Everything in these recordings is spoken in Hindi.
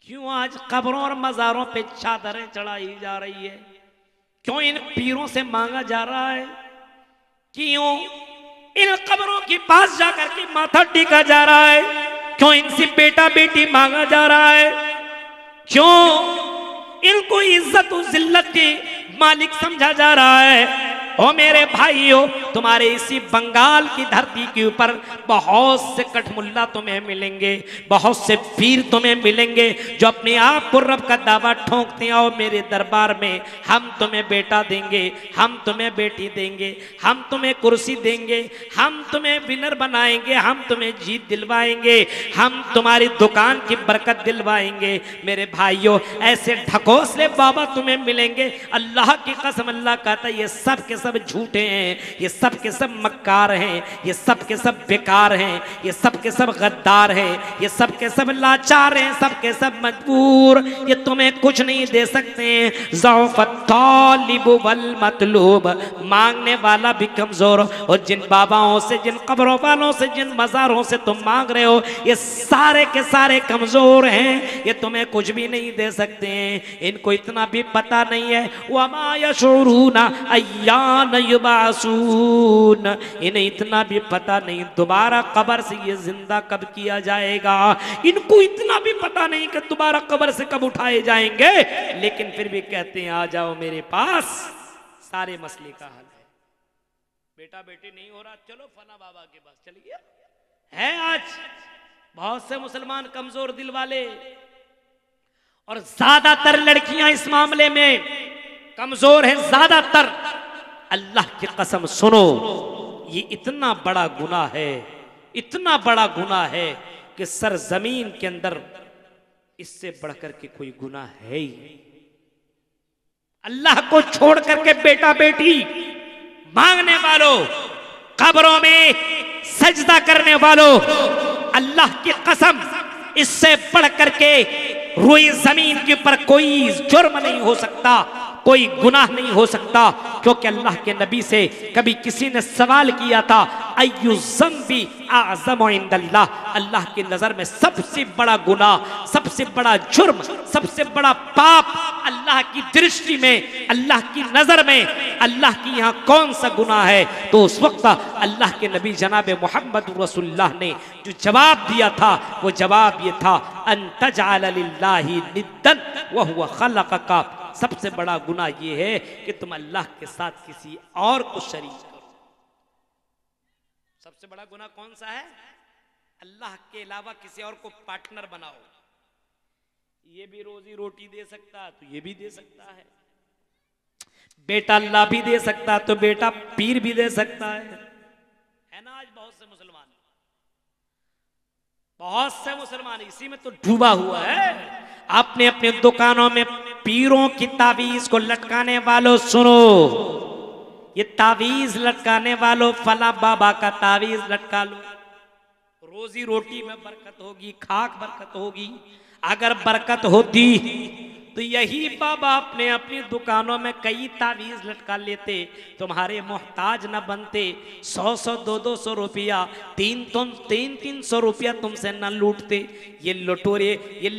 क्यों आज कब्रों और मजारों पे चादरें चढ़ाई जा रही है? क्यों इन पीरों से मांगा जा रहा है? क्यों इन कब्रों के पास जाकर के माथा टेका जा रहा है? क्यों इनसे बेटा बेटी मांगा जा रहा है? क्यों इनको इज्जत और जिल्लत के मालिक समझा जा रहा है? ओ मेरे भाइयों, तुम्हारे इसी बंगाल की धरती के ऊपर बहुत से कठमुल्ला तुम्हें मिलेंगे, बहुत से पीर तुम्हें मिलेंगे जो अपने आप को रब का दावा ठोंकते हैं। आओ मेरे दरबार में, हम तुम्हें बेटा देंगे, हम तुम्हें बेटी देंगे, हम तुम्हें कुर्सी देंगे, हम तुम्हें विनर बनाएंगे, हम तुम्हें जीत दिलवाएंगे, हम तुम्हारी दुकान की बरकत दिलवाएंगे। मेरे भाइयों, ऐसे ढकोसले बाबा तुम्हें मिलेंगे। अल्लाह की कसम, अल्लाह कहता है ये सब के सब झूठे हैं, ये सब के सब मक्कार हैं, ये सब के सब बेकार हैं, ये सब के सब गद्दार हैं, ये सब के सब लाचार हैं, सब के सब मजबूर, ये तुम्हें कुछ नहीं दे सकते हैं। ज़ौफ़त तालिब वल मतलूब, मांगने वाला भी कमजोर। और जिन बाबाओं से, जिन कब्रों वालों से, जिन मज़ारों से तुम मांग रहे हो, ये सारे के सारे कमजोर हैं, ये तुम्हें कुछ भी नहीं दे सकते हैं। इनको इतना भी पता नहीं है, वमा यशऊरूना अय्यान युबासून, इन्हें इतना भी पता नहीं दोबारा कब्र से ये जिंदा कब किया जाएगा। इनको इतना भी पता नहीं कि दोबारा कब्र से कब उठाए जाएंगे, लेकिन फिर भी कहते हैं आ जाओ मेरे पास, सारे मसले का हल है। बेटा बेटी नहीं हो रहा, चलो फला बाबा के पास चलिए। है आज बहुत से मुसलमान कमजोर दिल वाले, और ज्यादातर लड़कियां इस मामले में कमजोर हैं, ज्यादातर। अल्लाह की कसम सुनो, ये इतना बड़ा गुनाह है, इतना बड़ा गुनाह है कि सरजमीन के अंदर इससे बढ़कर के कोई गुनाह है ही। अल्लाह को छोड़ करके बेटा बेटी मांगने वालों, कब्रों में सजदा करने वालों, अल्लाह की कसम इससे बढ़ करके रुई जमीन के ऊपर कोई जुर्म नहीं हो सकता, कोई गुनाह नहीं हो सकता। क्योंकि अल्लाह के नबी से कभी किसी ने सवाल किया था, अय्यु ज़ंबी अअज़मु इंदल्लाह, अल्लाह की नजर में सबसे बड़ा गुनाह, सबसे बड़ा जुर्म, सबसे बड़ा पाप अल्लाह की दृष्टि में, अल्लाह की नजर में, अल्लाह की यहाँ कौन सा गुनाह है? तो उस वक्त अल्लाह के नबी जनाब मोहम्मद रसूलुल्लाह ने जो जवाब दिया था, वो जवाब ये था, अन तजअल लिल्लाहि निद्दन व हुवा खलक़का, सबसे बड़ा गुनाह ये है कि तुम अल्लाह के साथ किसी और को शरीक करो। सबसे बड़ा गुनाह कौन सा है? अल्लाह के अलावा किसी और को पार्टनर बनाओ। ये भी रोजी रोटी दे सकता है तो ये भी दे सकता है, बेटा अल्लाह भी दे सकता है तो बेटा पीर भी दे सकता है ना? आज बहुत से मुसलमान, बहुत से मुसलमान इसी में तो डूबा हुआ है। अपने अपने दुकानों में पीरों की तावीज को लटकाने वालों सुनो, ये तावीज लटकाने वालों, फला बाबा का तावीज लटका लो, रोजी रोटी में बरकत होगी, खाक बरकत होगी। अगर बरकत होती तो यही बाबा अपने अपनी दुकानों में कई तावीज लटका लेते, तुम्हारे मोहताज न बनते। 100-100, 200-200 रुपया, 300 रुपया तुमसे न लूटते। ये लुटोरे, ये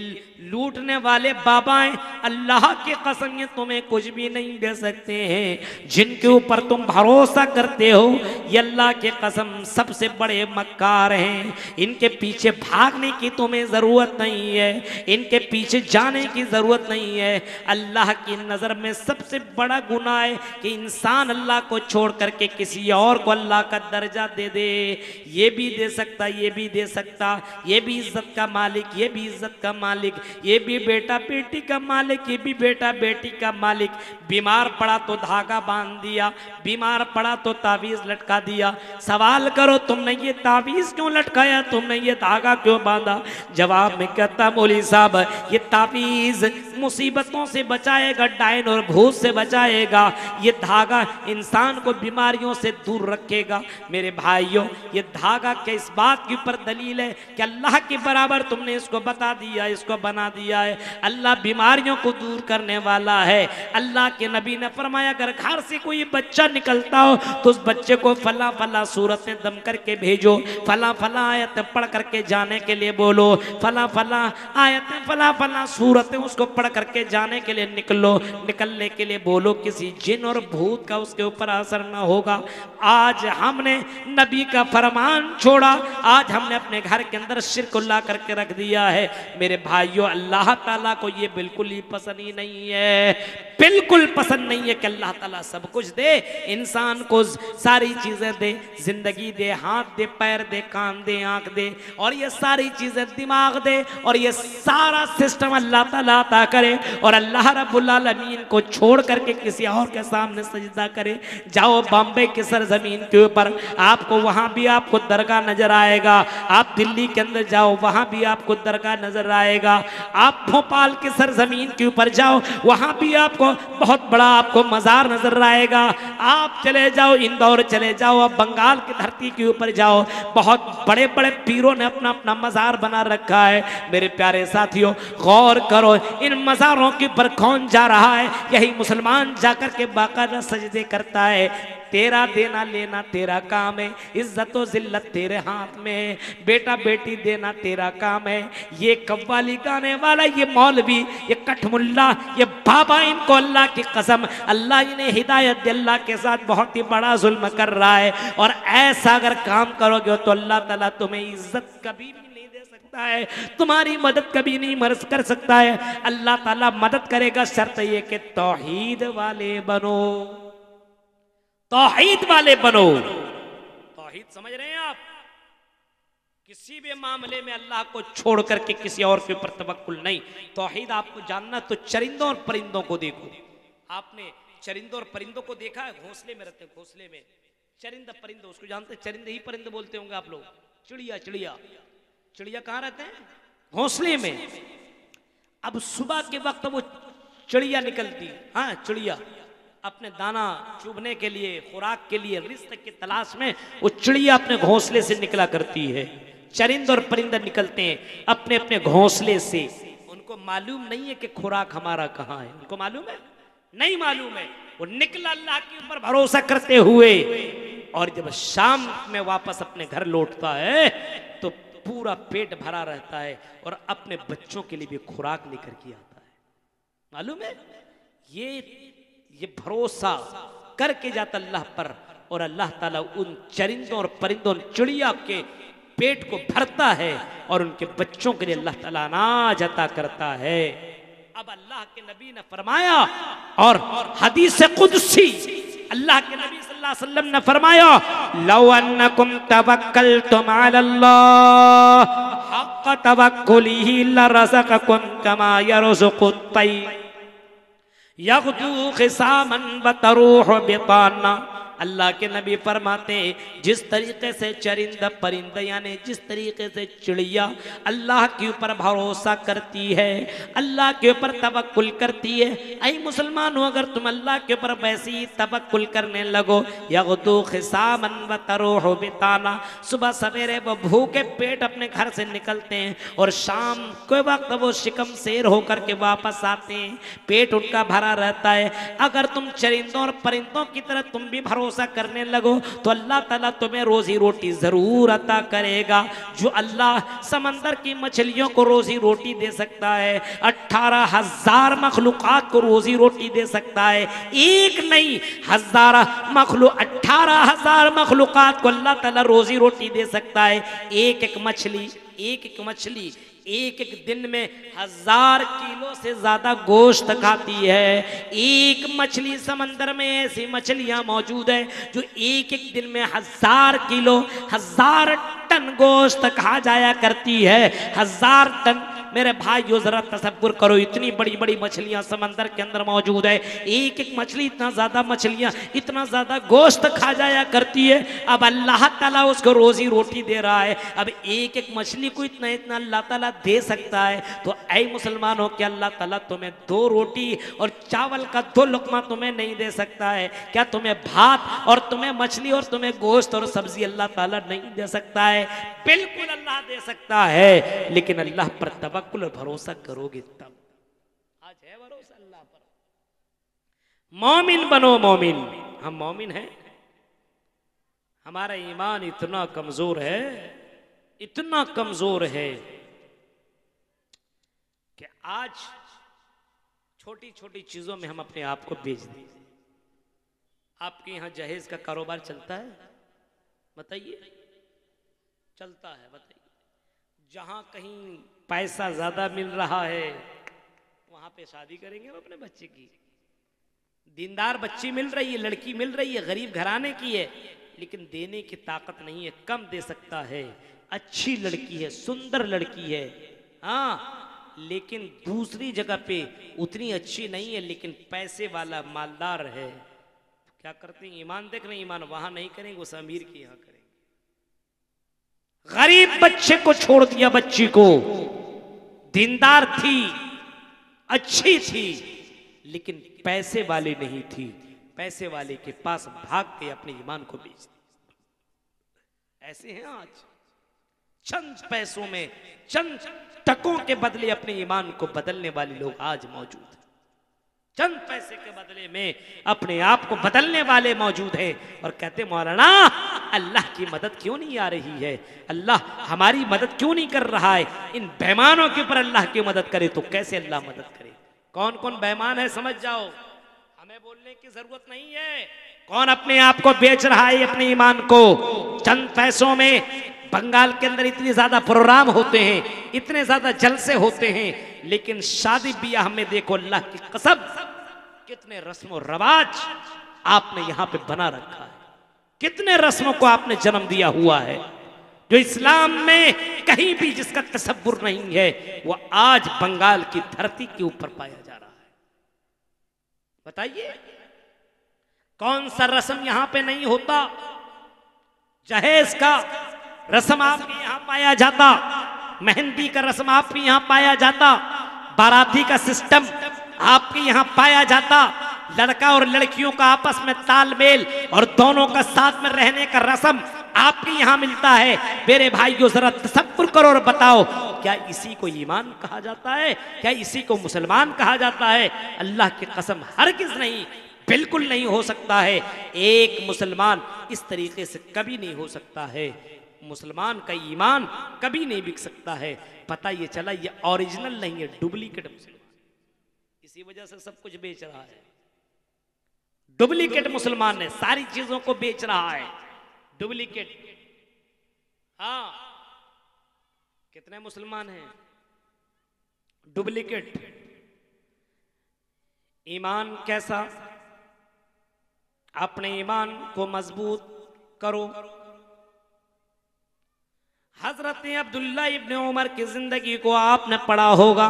लूटने वाले बाबा हैं, अल्लाह की कसम ये तुम्हें कुछ भी नहीं दे सकते हैं। जिनके ऊपर तुम भरोसा करते हो, ये अल्लाह की कसम सबसे बड़े मक्कार हैं। इनके पीछे भागने की तुम्हें जरूरत नहीं है, इनके पीछे जाने की जरूरत नहीं है। अल्लाह की नजर में सबसे बड़ा गुनाह है कि इंसान अल्लाह को छोड़ करके किसी और को अल्लाह का दर्जा दे दे। ये भी दे सकता, ये भी दे सकता, ये भी इज्जत का मालिक, ये भी इज्जत का मालिक, ये भी बेटा बेटी का मालिक, ये भी बेटा बेटी का मालिक। बीमार पड़ा तो धागा बांध दिया, बीमार पड़ा तो तावीज लटका दिया। सवाल करो, तुमने ये तावीज क्यों लटकाया, तुमने ये धागा क्यों बांधा? जवाब में कहता, मौलवी साहब ये तावीज मुसीबतों से बचाएगा, डायन और भूत से बचाएगा। ये धागा इंसान को बीमारियों से दूर रखेगा। मेरे भाइयों, ये धागा के इस बात के ऊपर दलील है कि अल्लाह के बराबर तुमने इसको बता दिया, इसको बना दिया है। अल्लाह बीमारियों को दूर करने वाला है। अल्लाह के नबी ने फरमाया अगर घर से कोई बच्चा निकलता हो तो उस बच्चे को फला फला सूरतें दम करके भेजो, फला फला आयतें पढ़ करके जाने के लिए बोलो, फला फला आयतें फला फला सूरतें उसको पढ़ करके जाने के लिए निकलने के लिए बोलो। किसी जिन और भूत का उसके ऊपर असर ना होगा। आज हमने नबी का फरमान छोड़ा, आज हमने अपने घर के अंदर शिरकुल्लाह करके रख दिया है। मेरे भाइयों, अल्लाह ताला को ये बिल्कुल ही पसंद ही नहीं है, बिल्कुल पसंद नहीं है कि अल्लाह ताला सब कुछ दे, इंसान को सारी चीजें दे, जिंदगी दे, हाथ दे, पैर दे, कान दे, आंख दे, और ये सारी चीजें दिमाग दे, और ये सारा सिस्टम अल्लाह ताला अता करे, और अल्लाह रब्बुल आलमीन को छोड़ करके किसी और के सामने सजदा करे। जाओ बॉम्बे की सरजमीन के ऊपर, आपको वहां भी आपको दरगाह नजर आएगा। आप दिल्ली के अंदर जाओ, वहां भी आपको दरगाह नजर आएगा। आप भोपाल की सरजमीन के ऊपर जाओ, वहां भी आपको बहुत बड़ा आपको मजार नजर आएगा। आप चले जाओ इंदौर चले जाओ, आप बंगाल की धरती के ऊपर जाओ, बहुत बड़े बड़े पीरों ने अपना अपना मजार बना रखा है। मेरे प्यारे साथियों, गौर करो, इन मजारों के ऊपर कौन जा रहा है? यही मुसलमान जाकर के बाकायदा सजदे करता है। तेरा देना लेना तेरा काम है, इज्जत और जिल्लत तेरे हाथ में है, बेटा बेटी देना तेरा काम है। ये कव्वाली गाने वाला, ये मौलवी, ये कठमुल्ला, ये बाबा, इनको अल्लाह की कसम, अल्लाह इन्हें हिदायत दे, अल्लाह के साथ बहुत ही बड़ा जुल्म कर रहा है। और ऐसा अगर काम करोगे तो अल्लाह ताला तुम्हें इज्जत कभी भी नहीं दे सकता है, तुम्हारी मदद कभी नहीं कर सकता है। अल्लाह ताला मदद करेगा, शर्त ये कि तौहीद वाले बनो, तौहीद वाले बनो। तौहीद समझ रहे हैं आप? किसी भी मामले में अल्लाह को छोड़ करके किसी और के ऊपर तवक्कुल नहीं। तौहीद आपको जानना तो चरिंदों और परिंदों को देखो। आपने चरिंदों और परिंदों को देखा है? घोंसले में रहते हैं, घोंसले में चरिंदा परिंदा, उसको जानते हैं? चरिंदे ही परिंदे बोलते होंगे आप लोग। चिड़िया, चिड़िया, चिड़िया कहाँ रहते हैं? घोंसले में। अब सुबह के वक्त वो चिड़िया निकलती, हाँ चिड़िया अपने दाना चुभने के लिए, खुराक के लिए, रिज़्क़ की तलाश में वो चिड़िया अपने घोंसले से निकला करती है। चरिंद और परिंदा निकलते हैं अपने अपने घोंसले से। उनको मालूम नहीं है कि खुराक हमारा कहाँ है, उनको मालूम है? नहीं मालूम है। वो निकला अल्लाह के ऊपर भरोसा करते हुए, और जब शाम में वापस अपने घर लौटता है तो पूरा पेट भरा रहता है और अपने बच्चों के लिए भी खुराक लेकर के आता है। मालूम है? ये भरोसा करके जाता अल्लाह पर, और अल्लाह ताला उन चरिंदों और परिंदों, चिड़िया के पेट को भरता है और उनके बच्चों के लिए अल्लाह ताला अनाज अता करता है। अब अल्लाह के नबी ने फरमाया, और हदीस कुदसी अल्लाह के नबी सल्लल्लाहु अलैहि वसल्लम ने फरमाया, लौ अन्नकुम तवक्कलतुम अलल्लाह हक़्क़ तवक्कुलिही लरज़क़कुम कमा यरज़ुक़ुत तैर यग़दू ख़िसामन व तरूह बिताना। अल्लाह के नबी फरमाते हैं, जिस तरीके से चरिंदा परिंदा यानी जिस तरीके से चिड़िया अल्लाह के ऊपर भरोसा करती है, अल्लाह के ऊपर तवक्कुल करती है, ऐ मुसलमान हो, अगर तुम अल्लाह के ऊपर वैसे ही तवक्कुल करने लगो, यग़दू ख़िसामन व तरूह बिताना, सुबह सवेरे वो भूखे पेट अपने घर से निकलते हैं और शाम के वक्त वो शिकम शेर होकर के वापस आते हैं, पेट उनका भरा रहता है। अगर तुम चरिंदों और परिंदों की तरह तुम भी भरोसा करने लगो तो अल्लाह ताला तुम्हें रोजी रोटी जरूर अता करेगा। जो अल्लाह समंदर की मछलियों को रोजी रोटी दे सकता है, 18,000 मखलूकात को रोजी रोटी दे सकता है। एक नहीं, 18,000 मखलूकात को अल्लाह ताला रोजी रोटी दे सकता है। एक एक मछली एक एक दिन में 1000 किलो से ज्यादा गोश्त खाती है। एक मछली, समंदर में ऐसी मछलियां मौजूद है जो एक एक दिन में 1000 किलो, 1000 टन गोश्त खा जाया करती है। 1000 टन मेरे भाइयों जरा तसव्वुर करो, इतनी बड़ी बड़ी मछलियां समंदर के अंदर मौजूद है, एक एक मछली इतना ज्यादा मछलियां इतना ज्यादा गोश्त खा जाया करती है। अब अल्लाह ताला उसको रोजी रोटी दे रहा है, अब एक एक मछली को इतना इतना अल्लाह ताला दे सकता है, तो ऐ मुसलमानों के अल्लाह ताला तुम्हें 2 रोटी और चावल का 2 लुकमा तुम्हें नहीं दे सकता है क्या? तुम्हें भात और तुम्हें मछली और तुम्हें गोश्त और सब्जी अल्लाह ताला नहीं दे सकता है? बिल्कुल अल्लाह दे सकता है, लेकिन अल्लाह पर तवक्कुल और भरोसा करोगे तब। आज है भरोसा अल्लाह पर। मोमिन बनो, मोमिन। हम मोमिन हैं, हमारा ईमान इतना कमजोर है, इतना कमजोर है कि आज छोटी छोटी चीजों में हम अपने आप को बेच दें। आपके यहां जहेज का कारोबार चलता है? बताइए, चलता है? बताइए। जहां कहीं पैसा ज्यादा मिल रहा है वहां पे शादी करेंगे हम अपने बच्चे की। दीनदार बच्ची मिल रही है, लड़की मिल रही है, गरीब घराने की है, लेकिन देने की ताकत नहीं है, कम दे सकता है। अच्छी लड़की है, सुंदर लड़की है, हाँ, लेकिन दूसरी जगह पे उतनी अच्छी नहीं है, लेकिन पैसे वाला मालदार है। क्या करते हैं? ईमान देख रहे हैं, ईमान वहां नहीं करेंगे, उस अमीर के यहां करेंगे। गरीब बच्चे को छोड़ दिया, बच्ची को, दीनदार थी, अच्छी थी, लेकिन पैसे वाली नहीं थी, पैसे वाले के पास भाग के अपने ईमान को बेच दिया। ऐसे हैं आज, चंद पैसों में, चंद टकों के बदले अपने ईमान को बदलने वाले लोग आज मौजूद हैं। चंद पैसे के बदले में अपने आप को बदलने वाले मौजूद हैं और कहते मौलाना अल्लाह की मदद क्यों नहीं आ रही है, अल्लाह हमारी मदद क्यों नहीं कर रहा है? इन बेईमानों के ऊपर अल्लाह की मदद करे तो कैसे अल्लाह मदद करे? कौन कौन बेईमान है समझ जाओ, हमें बोलने की जरूरत नहीं है। कौन अपने आप को बेच रहा है, अपने ईमान को, चंद पैसों में? बंगाल के अंदर इतनी ज्यादा प्रोग्राम होते हैं, इतने ज्यादा जलसे होते हैं, लेकिन शादी ब्याह में देखो अल्लाह की कसम कितने रस्म रवाज आपने यहां पे बना रखा है, कितने रस्मों को आपने जन्म दिया हुआ है, जो इस्लाम में कहीं भी जिसका तसव्वुर नहीं है, वो आज बंगाल की धरती के ऊपर पाया जा रहा है। बताइए कौन सा रस्म यहां पे नहीं होता? जहेज का रस्म आपके यहां पाया जाता, मेहंदी का रस्म आपके यहां पाया जाता, बाराती का सिस्टम आपके यहां पाया जाता, लड़का और लड़कियों का आपस में तालमेल और दोनों का साथ में रहने का रस्म आपके यहां मिलता है। मेरे भाइयों जरा तसव्वुर करो और बताओ, क्या इसी को ईमान कहा जाता है? क्या इसी को मुसलमान कहा जाता है? अल्लाह की कसम हरगिज़ नहीं, बिल्कुल नहीं हो सकता है। एक मुसलमान इस तरीके से कभी नहीं हो सकता है। मुसलमान का ईमान कभी नहीं बिक सकता है। पता ये चला ये ओरिजिनल नहीं है, डुप्लीकेट मुसलमान। इसी वजह से सब कुछ बेच रहा है। डुप्लीकेट मुसलमान है, सारी चीजों को बेच रहा है, डुप्लीकेट। हाँ, कितने मुसलमान हैं डुप्लीकेट। ईमान कैसा? अपने ईमान को मजबूत करो। हजरत अब्दुल्ला इब्न उमर की जिंदगी को आपने पढ़ा होगा,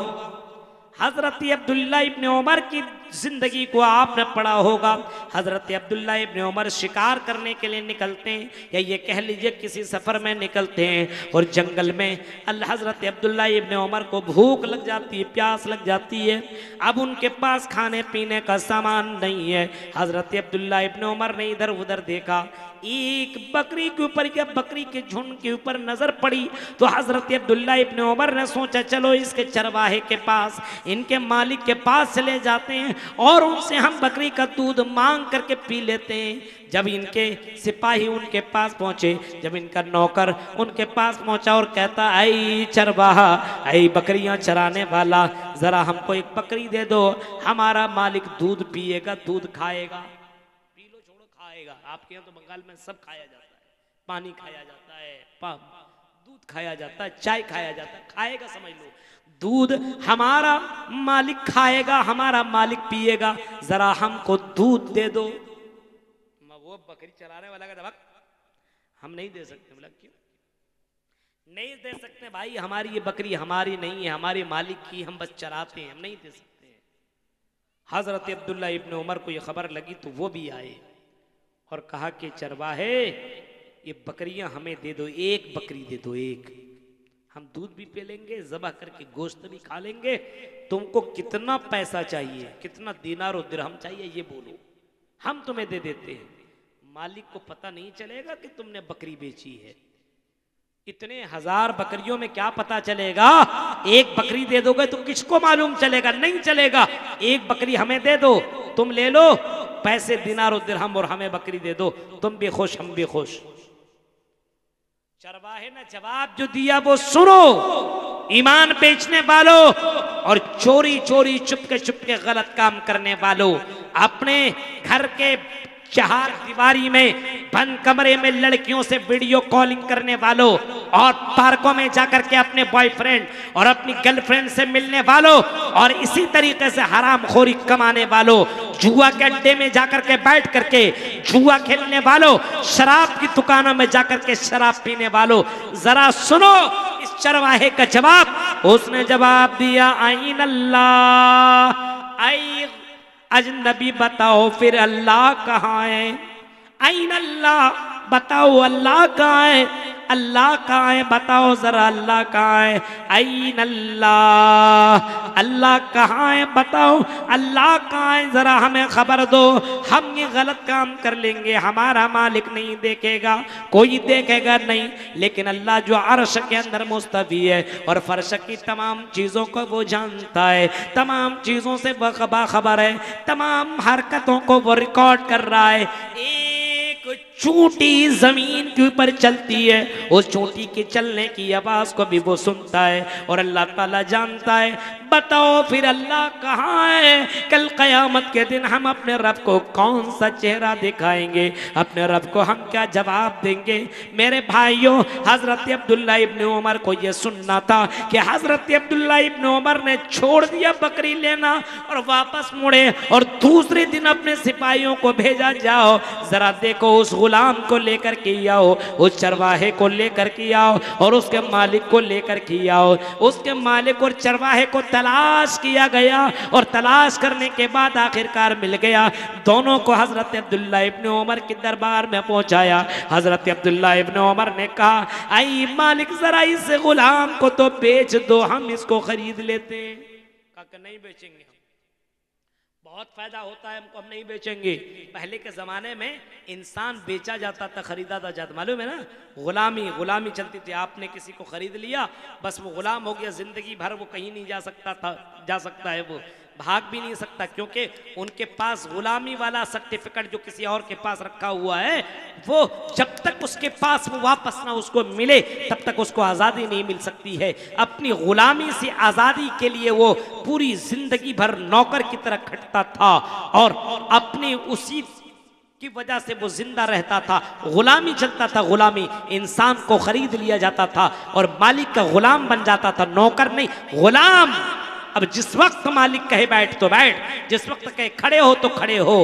हजरत अब्दुल्ला इब्न उमर की जिंदगी को आपने पढ़ा होगा। हजरत अब्दुल्ला इब्न उमर शिकार करने के लिए निकलते हैं, या ये कह लीजिए किसी सफर में निकलते हैं, और जंगल में हजरत अब्दुल्ला इब्न उमर को भूख लग जाती है, प्यास लग जाती है। अब उनके पास खाने पीने का सामान नहीं है। हजरत अब्दुल्ला इब्न उमर ने इधर उधर देखा, एक बकरी के ऊपर या बकरी के झुंड के ऊपर नजर पड़ी, तो हजरत अब्दुल्ला इब्न उमर ने सोचा चलो इसके चरवाहे के पास, इनके मालिक के पास चले जाते हैं और उनसे हम बकरी का दूध मांग करके पी लेते हैं। जब इनके सिपाही उनके पास पहुंचे, जब इनका नौकर उनके पास पहुंचा और कहता आई चरवाहा, आई बकरियां चराने वाला, जरा हमको एक बकरी दे दो, हमारा मालिक दूध पिएगा, दूध खाएगा। पी लो छोड़ो, खाएगा। आपके यहाँ तो बंगाल में सब खाया जाता है, पानी खाया जाता है, दूध खाया जाता है, चाय खाया जाता है, खाएगा समझ लो। दूध हमारा मालिक खाएगा, हमारा मालिक पिएगा, जरा हमको दूध दे दो। वो बकरी चराने वाला का दबक हम नहीं दे सकते। बोला क्यों? नहीं दे सकते भाई, हमारी ये बकरी हमारी नहीं है, हमारे मालिक की, हम बस चराते हैं, हम नहीं दे सकते। हजरत अब्दुल्ला इब्न उमर को ये खबर लगी तो वो भी आए और कहा कि चरवाहे ये बकरियां हमें दे दो, एक बकरी दे दो, एक, हम दूध भी पी लेंगे, ज़बह करके गोश्त भी खा लेंगे, तुमको कितना पैसा चाहिए, कितना दीनार और दिरहम चाहिए ये बोलो, हम तुम्हें दे देते हैं। मालिक को पता नहीं चलेगा कि तुमने बकरी बेची है। इतने हजार बकरियों में क्या पता चलेगा, एक बकरी दे दोगे तो किसको मालूम चलेगा, नहीं चलेगा। एक बकरी हमें दे दो, तुम ले लो पैसे दिनार और दिरहम और हमें बकरी दे दो, तुम भी खुश हम भी खुश। चरवाहे ने जवाब जो दिया वो सुनो, ईमान बेचने वालों और चोरी चोरी चुपके चुपके गलत काम करने वालों, अपने घर के चार दीवारी में बंद कमरे में लड़कियों से वीडियो कॉलिंग करने वालों और पार्कों में जाकर के अपने बॉयफ्रेंड और अपनी गर्लफ्रेंड से मिलने वालों और इसी तरीके से हरामखोरी कमाने वालों, जुआ के अड्डे में जाकर के बैठ करके जुआ खेलने वालों, शराब की दुकानों में जाकर के शराब पीने वालों, जरा सुनो इस चरवाहे का जवाब। उसने जवाब दिया, आइन अल्लाह, आई अजनबी बताओ फिर अल्लाह कहाँ है, आइन अल्लाह बताओ अल्लाह कहाँ है, अल्लाह कहाँ है बताओ जरा अल्लाह कहाँ है, आइन अल्लाह, अल्लाह कहाँ है बताओ, अल्लाह कहाँ है जरा हमें खबर दो, हम ये गलत काम कर लेंगे, हमारा मालिक नहीं देखेगा, कोई देखेगा नहीं, लेकिन अल्लाह जो अर्श के अंदर मुस्तवी है और फर्श की तमाम चीज़ों को वो जानता है, तमाम चीज़ों से वह बाखबर है, तमाम हरकतों को वो रिकॉर्ड कर रहा है। चूंटी जमीन के ऊपर चलती है, उस चूंटी के चलने की आवाज को भी वो सुनता है और अल्लाह ताला जानता है। बताओ फिर अल्लाह कहाँ है, कल क़यामत के दिन हम अपने रब को कौन सा चेहरा दिखाएंगे, अपने रब को हम क्या जवाब देंगे। मेरे भाइयों, हजरत अब्दुल्ला इब्न उमर को यह सुनना था कि हजरत अब्दुल्ला इब्न उमर ने छोड़ दिया बकरी लेना और वापस मुड़े और दूसरे दिन अपने सिपाहियों को भेजा, जाओ जरा देखो उस गुलाम को लेकर के आओ, उस चरवाहे को लेकर के आओ और उसके मालिक को लेकर के आओ। उसके मालिक और चरवाहे को तलाश किया गया और तलाश करने के बाद आखिरकार मिल गया। दोनों को हजरत अब्दुल्ला इब्न उमर के दरबार में पहुंचाया। हजरत अब्दुल्ला इब्न उमर ने कहा, आई मालिक जरा इस गुलाम को तो बेच दो, हम इसको खरीद लेते हैं। कहा नहीं बेचेंगे, बहुत फायदा होता है हमको, हम नहीं बेचेंगे। पहले के जमाने में इंसान बेचा जाता था, खरीदा जाता, मालूम है ना, गुलामी चलती थी। आपने किसी को खरीद लिया, बस वो गुलाम हो गया, जिंदगी भर वो कहीं नहीं जा सकता है, वो भाग भी नहीं सकता, क्योंकि उनके पास गुलामी वाला सर्टिफिकेट जो किसी और के पास रखा हुआ है, वो जब तक उसके पास वो वापस ना उसको मिले तब तक उसको आज़ादी नहीं मिल सकती है। अपनी गुलामी से आज़ादी के लिए वो पूरी जिंदगी भर नौकर की तरह खटता था और अपनी उसी की वजह से वो जिंदा रहता था। गुलामी चलता था, गुलामी, इंसान को खरीद लिया जाता था और मालिक का गुलाम बन जाता था, नौकर नहीं, गुलाम। अब जिस वक्त मालिक कहे बैठ तो बैठ, जिस वक्त कहे खड़े हो तो खड़े हो,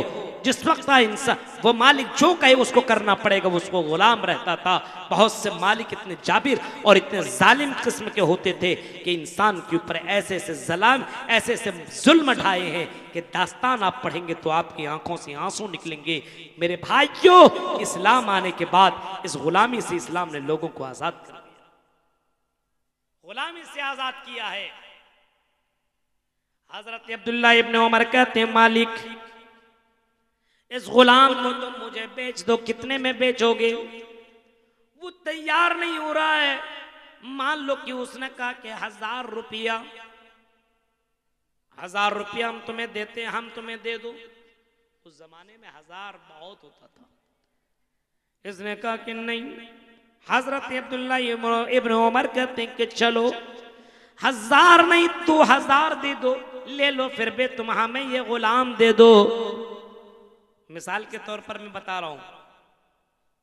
जिस वक्त इंसान वो मालिक जो कहे उसको करना पड़ेगा, उसको गुलाम रहता था। बहुत से मालिक इतने जाबिर और इतने जालिम किस्म के होते थे कि इंसान के ऊपर ऐसे ऐसे जलाम, ऐसे ऐसे जुल्म ढाए हैं कि दास्तान आप पढ़ेंगे तो आपकी आंखों से आंसू निकलेंगे। मेरे भाइयों, इस्लाम आने के बाद इस गुलामी से इस्लाम ने लोगों को आजाद कर दिया, गुलामी से आजाद किया है। हजरत अब्दुल्ला इब्न उमर कहते हैं, मालिक इस गुलाम को तुम मुझे बेच दो, कितने में बेचोगे? वो तैयार नहीं हो रहा है। मान लो कि उसने कहा कि 1000 रुपया, 1000 रुपया हम तुम्हें देते हैं, हम तुम्हें दे दो। उस जमाने में 1000 बहुत होता था। इसने कहा कि नहीं। हजरत अब्दुल्ला इब्न उमर कहते हैं कि चलो 1000 नहीं, 2000 दे दो, ले लो, फिर भी तुम हमें ये गुलाम दे दो। मिसाल के तौर पर मैं बता रहा हूं,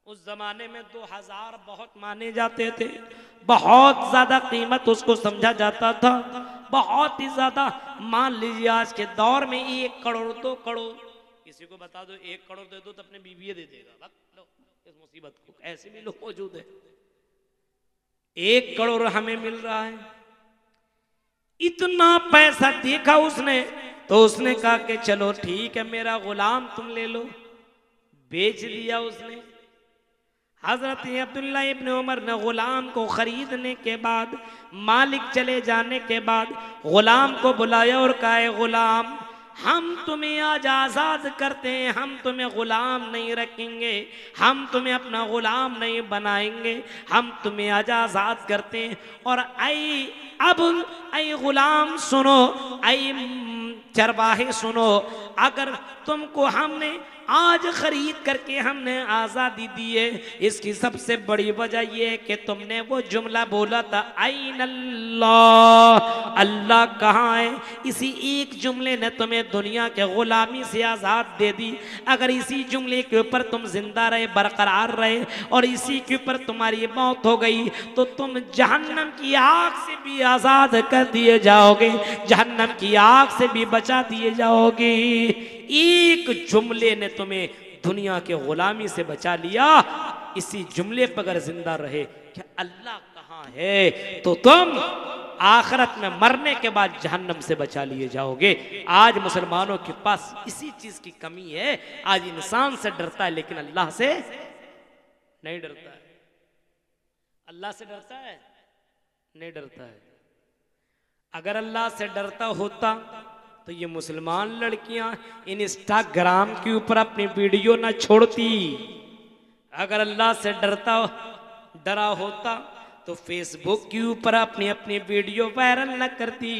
उस जमाने में 2000 बहुत माने जाते थे, बहुत ज्यादा कीमत उसको समझा जाता था, बहुत ही ज्यादा। मान लीजिए आज के दौर में 1 करोड़ 2 करोड़, किसी को बता दो 1 करोड़ दे दो तो अपने बीवी दे देगा। लो इस मुसीबत को, ऐसे भी लोग मौजूद है। 1 करोड़ हमें मिल रहा है। इतना पैसा देखा उसने तो उसने कहा कि चलो ठीक है, मेरा गुलाम तुम ले लो। बेच दिया उसने। हजरत अब्दुल्ला इब्न उमर ने गुलाम को खरीदने के बाद, मालिक चले जाने के बाद गुलाम को बुलाया और कहा, गुलाम हम तुम्हें आज आज़ाद करते हैं, हम तुम्हें गुलाम नहीं रखेंगे, हम तुम्हें अपना गुलाम नहीं बनाएंगे, हम तुम्हें आज आज़ाद करते हैं। और आई गुलाम सुनो, आई चरवाहे सुनो, अगर तुमको हमने आज खरीद करके हमने आज़ादी दी है, इसकी सबसे बड़ी वजह यह है कि तुमने वो जुमला बोला था, आइन अल्लाह, अल्लाह कहाँ है। इसी एक जुमले ने तुम्हें दुनिया के गुलामी से आज़ाद दे दी। अगर इसी जुमले के ऊपर तुम जिंदा रहे, बरकरार रहे और इसी के ऊपर तुम्हारी मौत हो गई तो तुम जहन्नम की आग से भी आज़ाद कर दिए जाओगे, जहन्नम की आग से भी बचा दिए जाओगे। एक जुमले ने तुम्हें दुनिया के गुलामी से बचा लिया। इसी जुमले पर अगर जिंदा रहे कि अल्लाह कहाँ है, तो तुम आखिरत में मरने के बाद जहन्नम से बचा लिए जाओगे। आज मुसलमानों के पास इसी चीज की कमी है। आज इंसान से डरता है लेकिन अल्लाह से नहीं डरता है। अल्लाह से डरता है? नहीं डरता है। अगर अल्लाह से डरता होता तो ये मुसलमान लड़कियां इंस्टाग्राम के ऊपर अपनी वीडियो ना छोड़ती। अगर अल्लाह से डरा होता तो फेसबुक के ऊपर अपनी अपनी वीडियो वायरल न करती,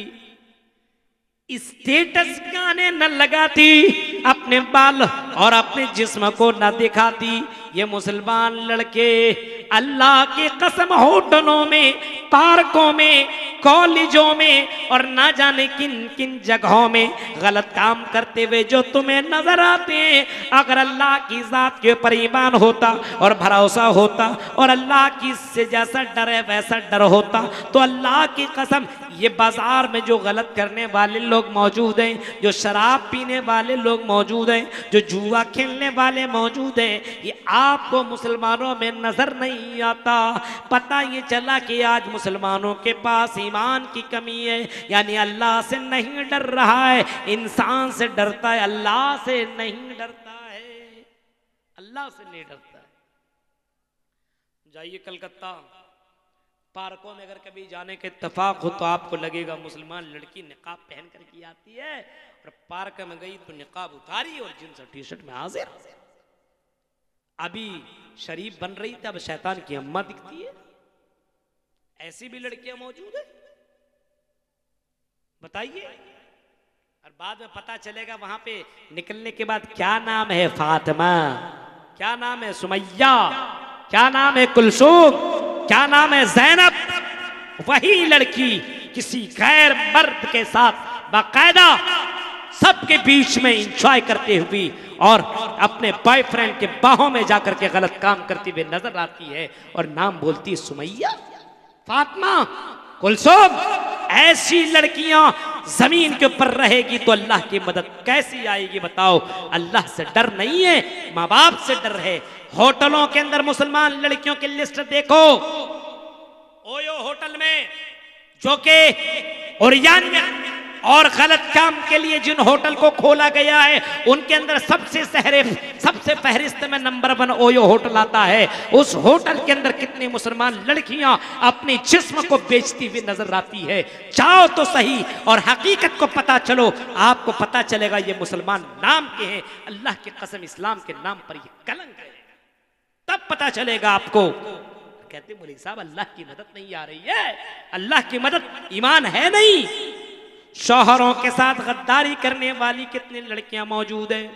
स्टेटस गाने न लगाती, अपने बाल और अपने जिस्म को न दिखाती। ये मुसलमान लड़के अल्लाह की कसम होटलों में, पार्कों में, कॉलेजों में और ना जाने किन किन जगहों में गलत काम करते हुए जो तुम्हें नजर आते हैं, अगर अल्लाह की जात के ऊपर ईमान होता और भरोसा होता और अल्लाह की से जैसा डर है वैसा डर होता तो अल्लाह की कसम ये बाजार में जो गलत करने वाले लोग मौजूद हैं, जो शराब पीने वाले लोग मौजूद हैं, जो जुआ खेलने वाले मौजूद हैं, ये आपको मुसलमानों में नजर नहीं आता। पता ये चला कि आज मुसलमानों के पास ईमान की कमी है, यानी अल्लाह से नहीं डर रहा है, इंसान से डरता है, अल्लाह से नहीं डरता है। अल्लाह से नहीं डरता है। जाइए कलकत्ता, पार्कों में अगर कभी जाने के इत्तेफाक हो तो आपको लगेगा मुसलमान लड़की निकाब पहन कर के आती है और पार्क में गई तो निकाब उतारी और जींस और टी शर्ट में हाजिर। अभी शरीफ बन रही थी, अब शैतान की अम्मा दिखती है। ऐसी भी लड़कियां मौजूद है, बताइए। और बाद में पता चलेगा वहां पे निकलने के बाद क्या नाम है, फातिमा, क्या नाम है सुमैया, क्या नाम है कुलसूम, क्या नाम है जैनब। वही लड़की किसी गैर मर्द के साथ बाकायदा सबके बीच में इंजॉय करते हुए और अपने बॉयफ्रेंड के बाहों में जाकर के गलत काम करती हुई नजर आती है और नाम बोलती है सुमैया, फातिमा, कुलसूम। ऐसी लड़कियां जमीन के ऊपर रहेगी तो अल्लाह की मदद कैसी आएगी बताओ। अल्लाह से डर नहीं है, माँ बाप से डर है। होटलों के अंदर मुसलमान लड़कियों की लिस्ट देखो। ओयो होटल में जो के ओरियान में और गलत काम के लिए जिन होटल को खोला गया है उनके अंदर सबसे फहरिस्त में नंबर 1 ओयो होटल आता है। उस होटल के अंदर कितनी मुसलमान लड़कियां अपनी जिस्म को बेचती हुई नजर आती है। जाओ तो सही और हकीकत को पता चलो, आपको पता चलेगा ये मुसलमान नाम के हैं। अल्लाह की कसम इस्लाम के नाम पर ये कलंक है, तब पता चलेगा आपको। कहते मौलवी साहब अल्लाह की मदद नहीं आ रही है, अल्लाह की मदद ईमान है नहीं। शौहरों के साथ गद्दारी करने वाली कितनी लड़कियां मौजूद हैं।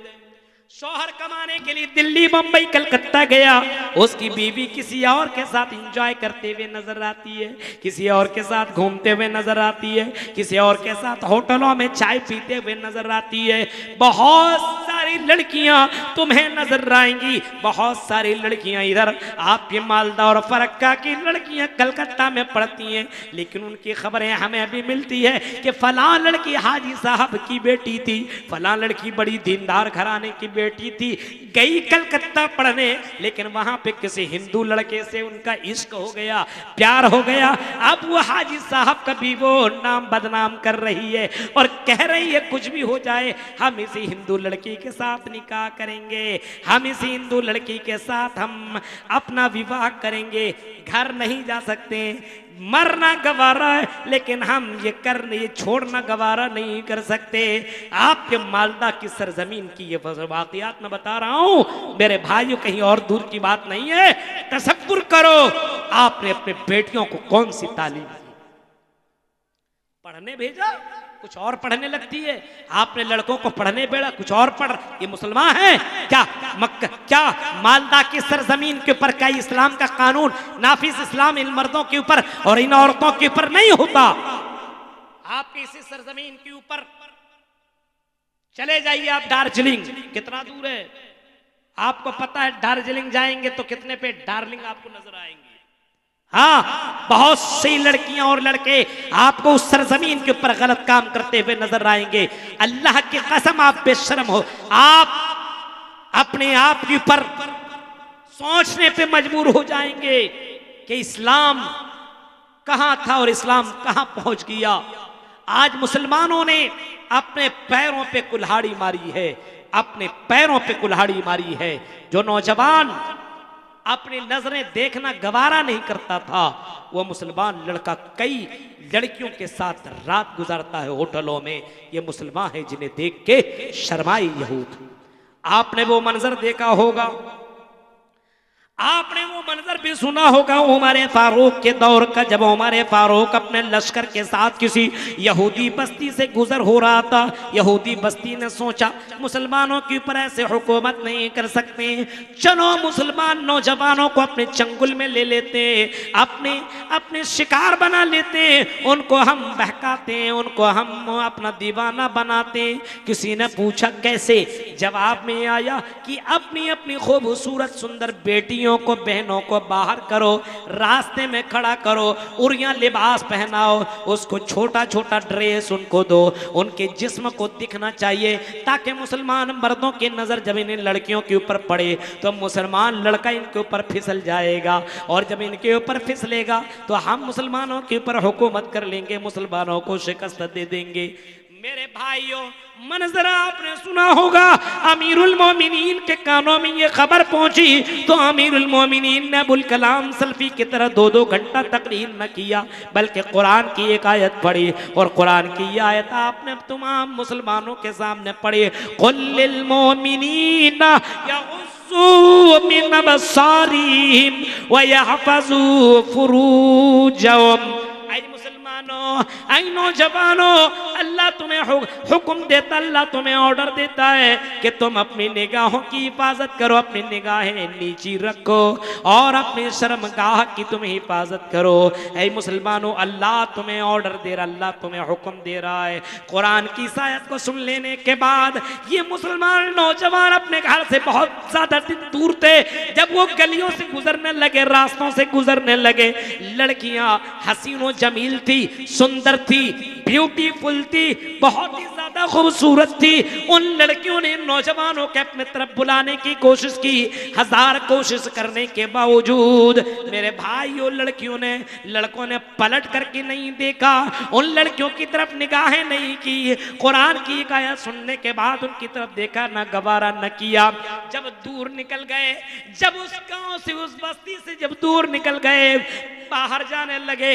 शौहर कमाने के लिए दिल्ली, मुंबई, कलकत्ता गया, उसकी बीवी किसी और के साथ एंजॉय करते हुए नजर आती है, किसी और के साथ घूमते हुए नजर आती है, किसी और के साथ होटलों में चाय पीते हुए नजर आती है। बहुत सारी सारी लड़कियां तुम्हें नजर आएंगी, बहुत सारी लड़कियां इधर आपके मालदा और फरक्का की लड़कियां कलकत्ता में पढ़ती हैं, लेकिन उनकी खबरें हमें अभी मिलती है कि फलां लड़की हाजी साहब की बेटी थी, फलां लड़की बड़ी दीनदार घराने की बेटी थी, गई कलकत्ता पढ़ने, लेकिन वहां पे किसी हिंदू लड़के से उनका इश्क हो गया, प्यार हो गया। अब वो हाजी साहब का भी वो नाम बदनाम कर रही है और कह रही है कुछ भी हो जाए हम इसी हिंदू लड़की के साथ निकाह करेंगे, हम इसी हिंदू लड़की के साथ हम अपना विवाह करेंगे, घर नहीं जा सकते, मरना गवारा है, लेकिन हम ये छोड़ना गवारा नहीं कर सकते। आपके मालदा की सरजमीन की ये वाकयात मैं बता रहा हूं मेरे भाइयों, कहीं और दूर की बात नहीं है। तसव्वुर करो आपने अपने बेटियों को कौन सी तालीम दी, पढ़ने भेजा कुछ और पढ़ने लगती है, आपने लड़कों को पढ़ने बेड़ा कुछ और पढ़, ये मुसलमान है क्या? मक्का क्या मालदा की सरजमीन के ऊपर क्या इस्लाम का कानून नाफिज इस्लाम इन मर्दों के ऊपर और इन औरतों के ऊपर नहीं होता? आपकी इसी सरजमीन के ऊपर चले जाइए आप, दार्जिलिंग कितना दूर है आपको पता है? दार्जिलिंग जाएंगे तो कितने पे डार्लिंग आपको नजर आएंगे। हाँ, बहुत सी लड़कियां और लड़के आपको उस सरजमीन के ऊपर गलत काम करते हुए नजर आएंगे। अल्लाह की कसम आप बेशर्म हो, आप अपने आप के ऊपर सोचने पे मजबूर हो जाएंगे कि इस्लाम कहां था और इस्लाम कहां पहुंच गया। आज मुसलमानों ने अपने पैरों पे कुल्हाड़ी मारी है, अपने पैरों पे कुल्हाड़ी मारी है। जो नौजवान अपनी नजरें देखना गवारा नहीं करता था, वो मुसलमान लड़का कई लड़कियों के साथ रात गुजारता है होटलों में। ये मुसलमान है जिन्हें देख के शर्माई यहूद। आपने वो मंजर देखा होगा, आपने वो मंजर भी सुना होगा उमर फारूक के दौर का, जब उमर फारूक अपने लश्कर के साथ किसी यहूदी बस्ती से गुजर हो रहा था। यहूदी बस्ती ने सोचा मुसलमानों के ऊपर ऐसे हुकूमत नहीं कर सकते, चलो मुसलमान नौजवानों को अपने चंगुल में ले लेते, अपने अपने शिकार बना लेते, उनको हम बहकाते, उनको हम अपना दीवाना बनाते। किसी ने पूछा कैसे? जवाब में आया कि अपनी अपनी खूबसूरत सुंदर बेटियों को, बहनों को बाहर करो, रास्ते में खड़ा करो, उरिया लिबास पहनाओ, उसको छोटा छोटा ड्रेस उनको दो, उनके जिस्म को दिखना चाहिए ताकि मुसलमान मर्दों की नजर जब इन लड़कियों के ऊपर पड़े तो मुसलमान लड़का इनके ऊपर फिसल जाएगा, और जब इनके ऊपर फिसलेगा तो हम मुसलमानों के ऊपर हुकूमत कर लेंगे, मुसलमानों को शिकस्त दे देंगे। मेरे भाइयों, मंजर आपने सुना होगा, अमीरुल मोमिनीन के कानों में ये खबर पहुंची तो अमीरुल मोमिनीन ने अबुल कलाम सल्फी की तरह 2-2 घंटा तकरीर न किया, बल्कि कुरान की एक आयत पढ़ी, और कुरान की आयत आपने तमाम मुसलमानों के सामने पढ़ी, कुल्लिल मोमिनीना यग़ुस्सू मिन अबसारिहिम व यहफ़ज़ू फ़ुरूजहुम। ऐ नौजवानों, अल्लाह तुम्हें हुक्म देता, अल्लाह तुम्हें ऑर्डर देता है कि तुम अपनी निगाहों की हिफाजत करो, अपनी निगाहें नीची रखो और अपनी शर्मगाह की तुम हिफाजत करो। ऐ मुसलमानों, अल्लाह तुम्हें ऑर्डर दे रहा, अल्लाह तुम्हें हुक्म दे रहा है। कुरान की इस आयत को सुन लेने के बाद ये मुसलमान नौजवान अपने घर से बहुत ज्यादा दिन दूर थे, जब वो गलियों से गुजरने लगे, रास्तों से गुजरने लगे, लड़कियां हसीनो जमील थी, सुंदर थी, ब्यूटीफुल थी, बहुत ही ज्यादा खूबसूरत थी। उन लड़कियों ने नौजवानों के अपने तरफ बुलाने की कोशिश की, हजार कोशिश करने के बावजूद मेरे भाइयों लड़कियों ने, लड़कों ने पलट करके नहीं देखा, उन लड़कियों की तरफ निगाहें नहीं की। कुरान की एक आयत सुनने के बाद उनकी तरफ देखा न गवारा न किया। जब दूर निकल गए, जब उस गांव से, उस बस्ती से जब दूर निकल गए, बाहर जाने लगे,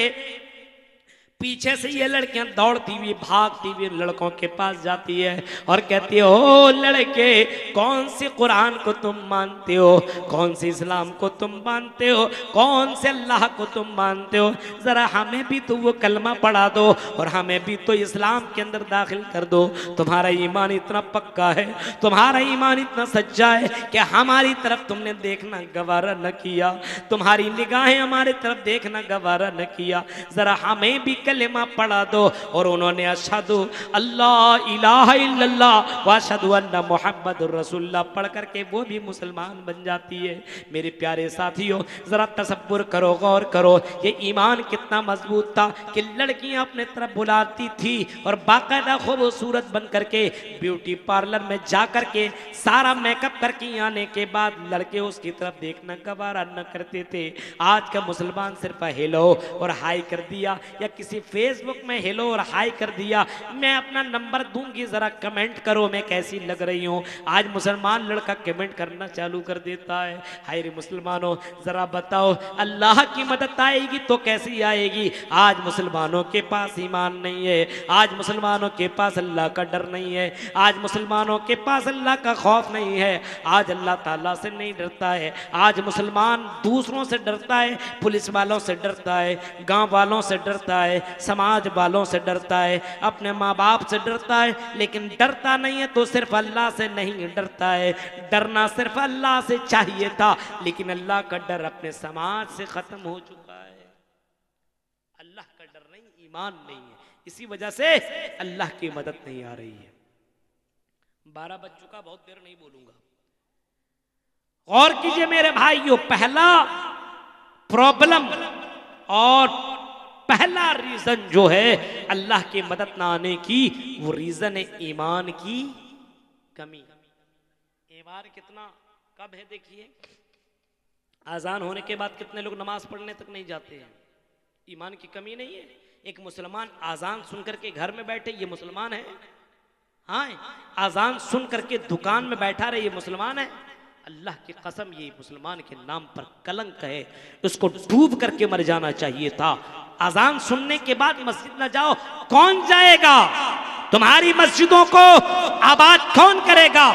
पीछे से ये लड़कियां दौड़ती हुई भागती हुई लड़कों के पास जाती है और कहती है, ओ लड़के, कौन सी कुरान को तुम मानते हो, कौन सी इस्लाम को तुम मानते हो, कौन से अल्लाह को तुम मानते हो, जरा हमें भी तो वो कलमा पढ़ा दो और हमें भी तो इस्लाम के अंदर दाखिल कर दो। तुम्हारा ईमान इतना पक्का है, तुम्हारा ईमान इतना सच्चा है कि हमारी तरफ तुमने देखना गवारा न किया, तुम्हारी निगाहें हमारी तरफ देखना गवारा न किया, जरा हमें भी कलेमा पढ़ा दो और उन्होंने अशहदु अल्लाह इलाहा इल्लल्लाह व अशहदु अन्ना मुहम्मदुर रसूलुल्लाह पढ़ करके वो भी मुसलमान बन जाती है। मेरे प्यारे साथियों, जरा तसव्वुर करो, गौर करो, ये ईमान कितना मजबूत था कि लड़कियां अपने तरफ बुलाती थी और बाकायदा खूबसूरत बन करके ब्यूटी पार्लर में जा करके सारा मेकअप करके आने के बाद लड़के उसकी तरफ देखना गवारा न करते थे। आज का मुसलमान सिर्फ हेलो और हाई कर दिया, या किसी फेसबुक में हेलो और हाई कर दिया, मैं अपना नंबर दूंगी, जरा कमेंट करो मैं कैसी लग रही हूँ। आज मुसलमान लड़का कमेंट करना चालू कर देता है। हाय रे मुसलमानों, जरा बताओ अल्लाह की मदद आएगी तो कैसी आएगी? आज मुसलमानों के पास ईमान नहीं है, आज मुसलमानों के पास अल्लाह का डर नहीं है, आज मुसलमानों के पास अल्लाह का खौफ नहीं है, आज अल्लाह ताला से नहीं डरता है। आज मुसलमान दूसरों से डरता है, पुलिस वालों से डरता है, गांव वालों से डरता है, समाज वालों से डरता है, अपने माँ बाप से डरता है, लेकिन डरता नहीं है तो सिर्फ अल्लाह से नहीं डरता है। डरना सिर्फ अल्लाह से चाहिए था, लेकिन अल्लाह का डर अपने समाज से खत्म हो चुका है। अल्लाह का डर नहीं, ईमान नहीं है, इसी वजह से अल्लाह की मदद नहीं आ रही है। 12 बज चुका, बहुत देर नहीं बोलूंगा। गौर कीजिए मेरे भाइयों, पहला प्रॉब्लम और पहला रीजन जो है अल्लाह की मदद ना आने की, वो रीजन है ईमान की कमी। ईमान कितना कब है देखिए, आजान होने के बाद कितने लोग नमाज पढ़ने तक नहीं जाते हैं। ईमान की कमी नहीं है। एक मुसलमान आजान सुन करके घर में बैठे, ये मुसलमान है। हाँ, आजान सुन करके दुकान में बैठा रहे, ये मुसलमान है। अल्लाह की कसम, ये मुसलमान के नाम पर कलंक है, उसको डूब करके मर जाना चाहिए था। आजान सुनने के बाद मस्जिद न जाओ, कौन जाएगा? तुम्हारी मस्जिदों को आबाद कौन करेगा?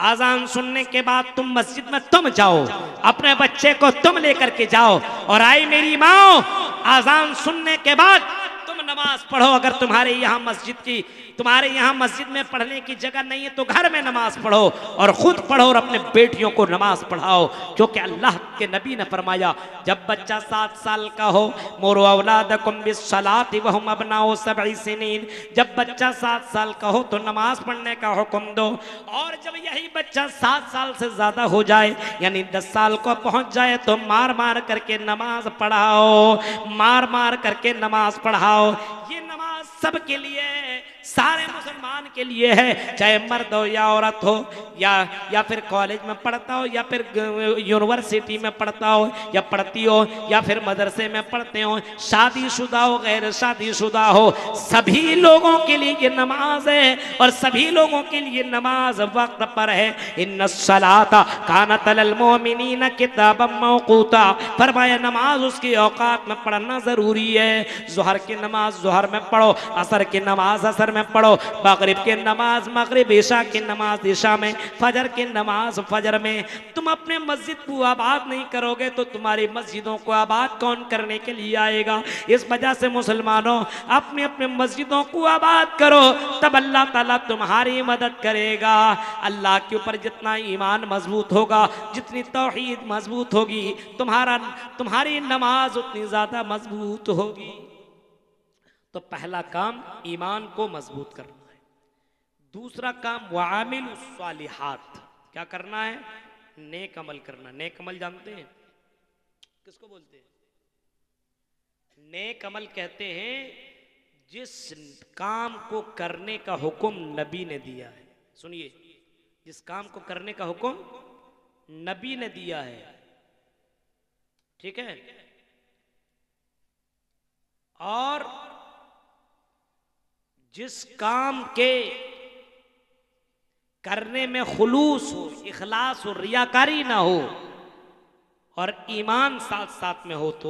आजान सुनने के बाद तुम मस्जिद में तुम जाओ, अपने बच्चे को तुम लेकर के जाओ, और आई मेरी माँ, आजान सुनने के बाद तुम नमाज पढ़ो। अगर तुम्हारे यहाँ मस्जिद में पढ़ने की जगह नहीं है तो घर में नमाज पढ़ो, और खुद पढ़ो और अपने बेटियों को नमाज पढ़ाओ। क्योंकि अल्लाह के नबी ने फरमाया, जब बच्चा 7 साल का हो, मुरू औलादकुम बिस्सलाति वहुम अबनाउ 7 सिनीन, जब बच्चा 7 साल का हो तो नमाज पढ़ने का हुक्म दो। और जब यही बच्चा 7 साल से ज्यादा हो जाए, यानी 10 साल को पहुंच जाए, तो मार मार करके नमाज पढ़ाओ, मार मार करके नमाज पढ़ाओ। ये नमाज सबके लिए है, सारे मुसलमान के लिए है, चाहे मर्द हो या औरत हो, या फिर कॉलेज में पढ़ता हो, या फिर यूनिवर्सिटी में पढ़ता हो या पढ़ती हो, या फिर मदरसे में पढ़ते हो, शादीशुदा हो गैर शादीशुदा हो, सभी लोगों के लिए ये नमाज है, और सभी लोगों के लिए नमाज वक्त पर है। इन्नस्सलाता कानत अलल मोमिनीन किताबम मौकूता, फरमाया नमाज उसकी औकात में पढ़ना जरूरी है। ज़ोहर की नमाज ज़ोहर में पढ़ो, असर की नमाज असर में पढ़ो, मगरिब की नमाज मगरिब, ईशा की नमाज ईशा में, फजर की नमाज फजर में। तुम अपने मस्जिद को आबाद नहीं करोगे तो तुम्हारी मस्जिदों को आबाद कौन करने के लिए आएगा? इस वजह से मुसलमानों, अपने अपने मस्जिदों को आबाद करो, तब अल्लाह ताला तुम्हारी मदद करेगा। अल्लाह के ऊपर जितना ईमान मजबूत होगा, जितनी तौहीद मजबूत होगी, तुम्हारी नमाज उतनी ज्यादा मजबूत होगी। तो पहला काम ईमान को मजबूत करना है। दूसरा काम वामिलुस सालिहात, क्या करना है? नेक अमल करना। नेक अमल जानते हैं किसको बोलते हैं? नेक अमल कहते हैं जिस काम को करने का हुक्म नबी ने दिया है। सुनिए, जिस काम को करने का हुक्म नबी ने दिया है, ठीक है, और जिस काम के करने में खुलूस हो, इखलास हो, रियाकारी ना हो, और ईमान साथ साथ में हो, तो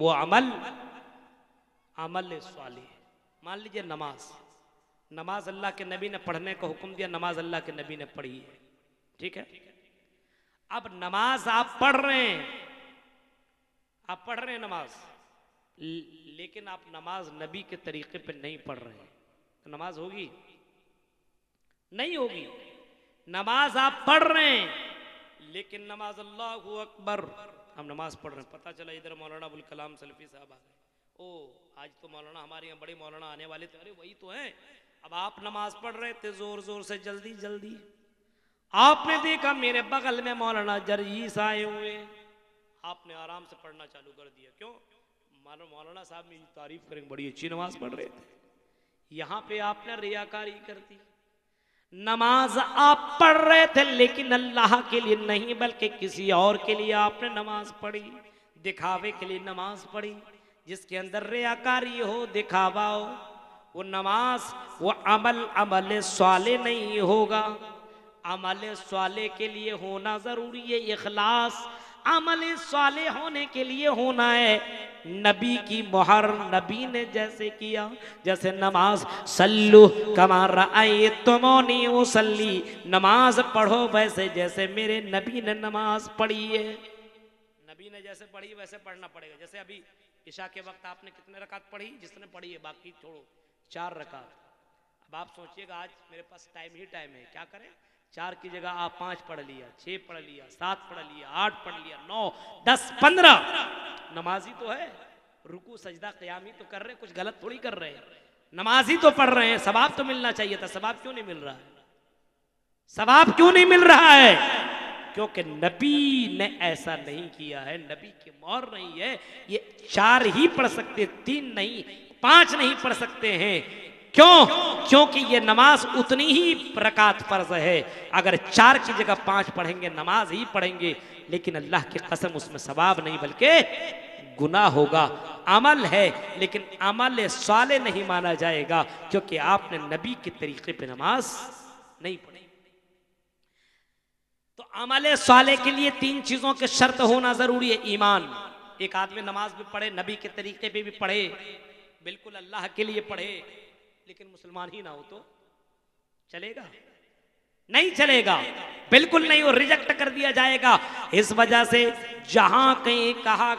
वो अमल सालिह। मान लीजिए नमाज अल्लाह के नबी ने पढ़ने का हुक्म दिया, नमाज अल्लाह के नबी ने पढ़ी है, ठीक है। अब नमाज आप पढ़ रहे हैं नमाज, लेकिन आप नमाज नबी के तरीके पे नहीं पढ़ रहे हैं, तो नमाज होगी? नहीं होगी। नमाज आप पढ़ रहे हैं, लेकिन नमाज अल्लाहु अकबर, हम नमाज पढ़ रहे हैं, पता चला इधर मौलाना अबुल कलाम सलफी साहब आ गए, ओ आज तो मौलाना हमारे यहाँ बड़े मौलाना आने वाले थे, अरे वही तो हैं। अब आप नमाज पढ़ रहे थे जोर जोर से, जल्दी जल्दी, आपने देखा मेरे बगल में मौलाना जरजीस आए हुए, आपने आराम से पढ़ना चालू कर दिया। क्यों? मौलाना साहब मेरी तारीफ करेंगे, बड़ी अच्छी नमाज पढ़ रहे थे। यहाँ पे आपने रियाकारी कर दी। नमाज आप पढ़ रहे थे लेकिन अल्लाह के लिए नहीं, बल्कि किसी और के लिए आपने नमाज पढ़ी, दिखावे के लिए नमाज पढ़ी। जिसके अंदर रियाकारी हो, दिखावा हो, वो नमाज, वो अमल स्वाले नहीं होगा। अमल स्वाले के लिए होना जरूरी है इखलास। अमल स्वाले होने के लिए होना है नबी की मोहर। नबी ने जैसे किया, जैसे नमाज, सल्लु कमा रअयतुमूनी उसल्ली, नमाज पढ़ो वैसे जैसे मेरे नबी ने नमाज पढ़ी है। नबी ने जैसे पढ़ी वैसे पढ़ना पड़ेगा। जैसे अभी इशा के वक्त आपने कितने रकात पढ़ी? जिसने पढ़ी है, बाकी छोड़ो, 4 रकात। अब आप सोचिएगा आज मेरे पास टाइम ही टाइम है, क्या करें? 4 की जगह आप 5 पढ़ लिया, 6 पढ़ लिया, 7 पढ़ लिया, 8 पढ़ लिया, 9, 10, 15 नमाजी तो है। रुकू सजदा क़याम ही तो कर रहे, कुछ गलत थोड़ी कर रहे हैं। नमाजी तो पढ़ रहे हैं, सवाब तो मिलना चाहिए था। सवाब क्यों नहीं मिल रहा है? सवाब क्यों नहीं मिल रहा है? क्योंकि नबी ने ऐसा नहीं किया है, नबी की मोहर नहीं है। ये 4 ही पढ़ सकते, 3 नहीं, 5 नहीं पढ़ सकते हैं। क्यों? क्योंकि ये नमाज उतनी ही रकात फर्ज है। अगर 4 की जगह 5 पढ़ेंगे, नमाज ही पढ़ेंगे, लेकिन अल्लाह की कसम उसमें सवाब नहीं बल्कि गुनाह होगा। अमल है लेकिन अमल साले नहीं माना जाएगा, क्योंकि आपने नबी के तरीके पे नमाज नहीं पढ़ी। तो अमल साले के लिए 3 चीजों के शर्त होना जरूरी है। ईमान, एक आदमी नमाज भी पढ़े, नबी के तरीके पे भी पढ़े, बिल्कुल अल्लाह के लिए पढ़े, लेकिन मुसलमान ही ना हो तो चलेगा? नहीं चलेगा, बिल्कुल नहीं, वो रिजेक्ट कर दिया जाएगा। इस वजह से जहां कहीं कहा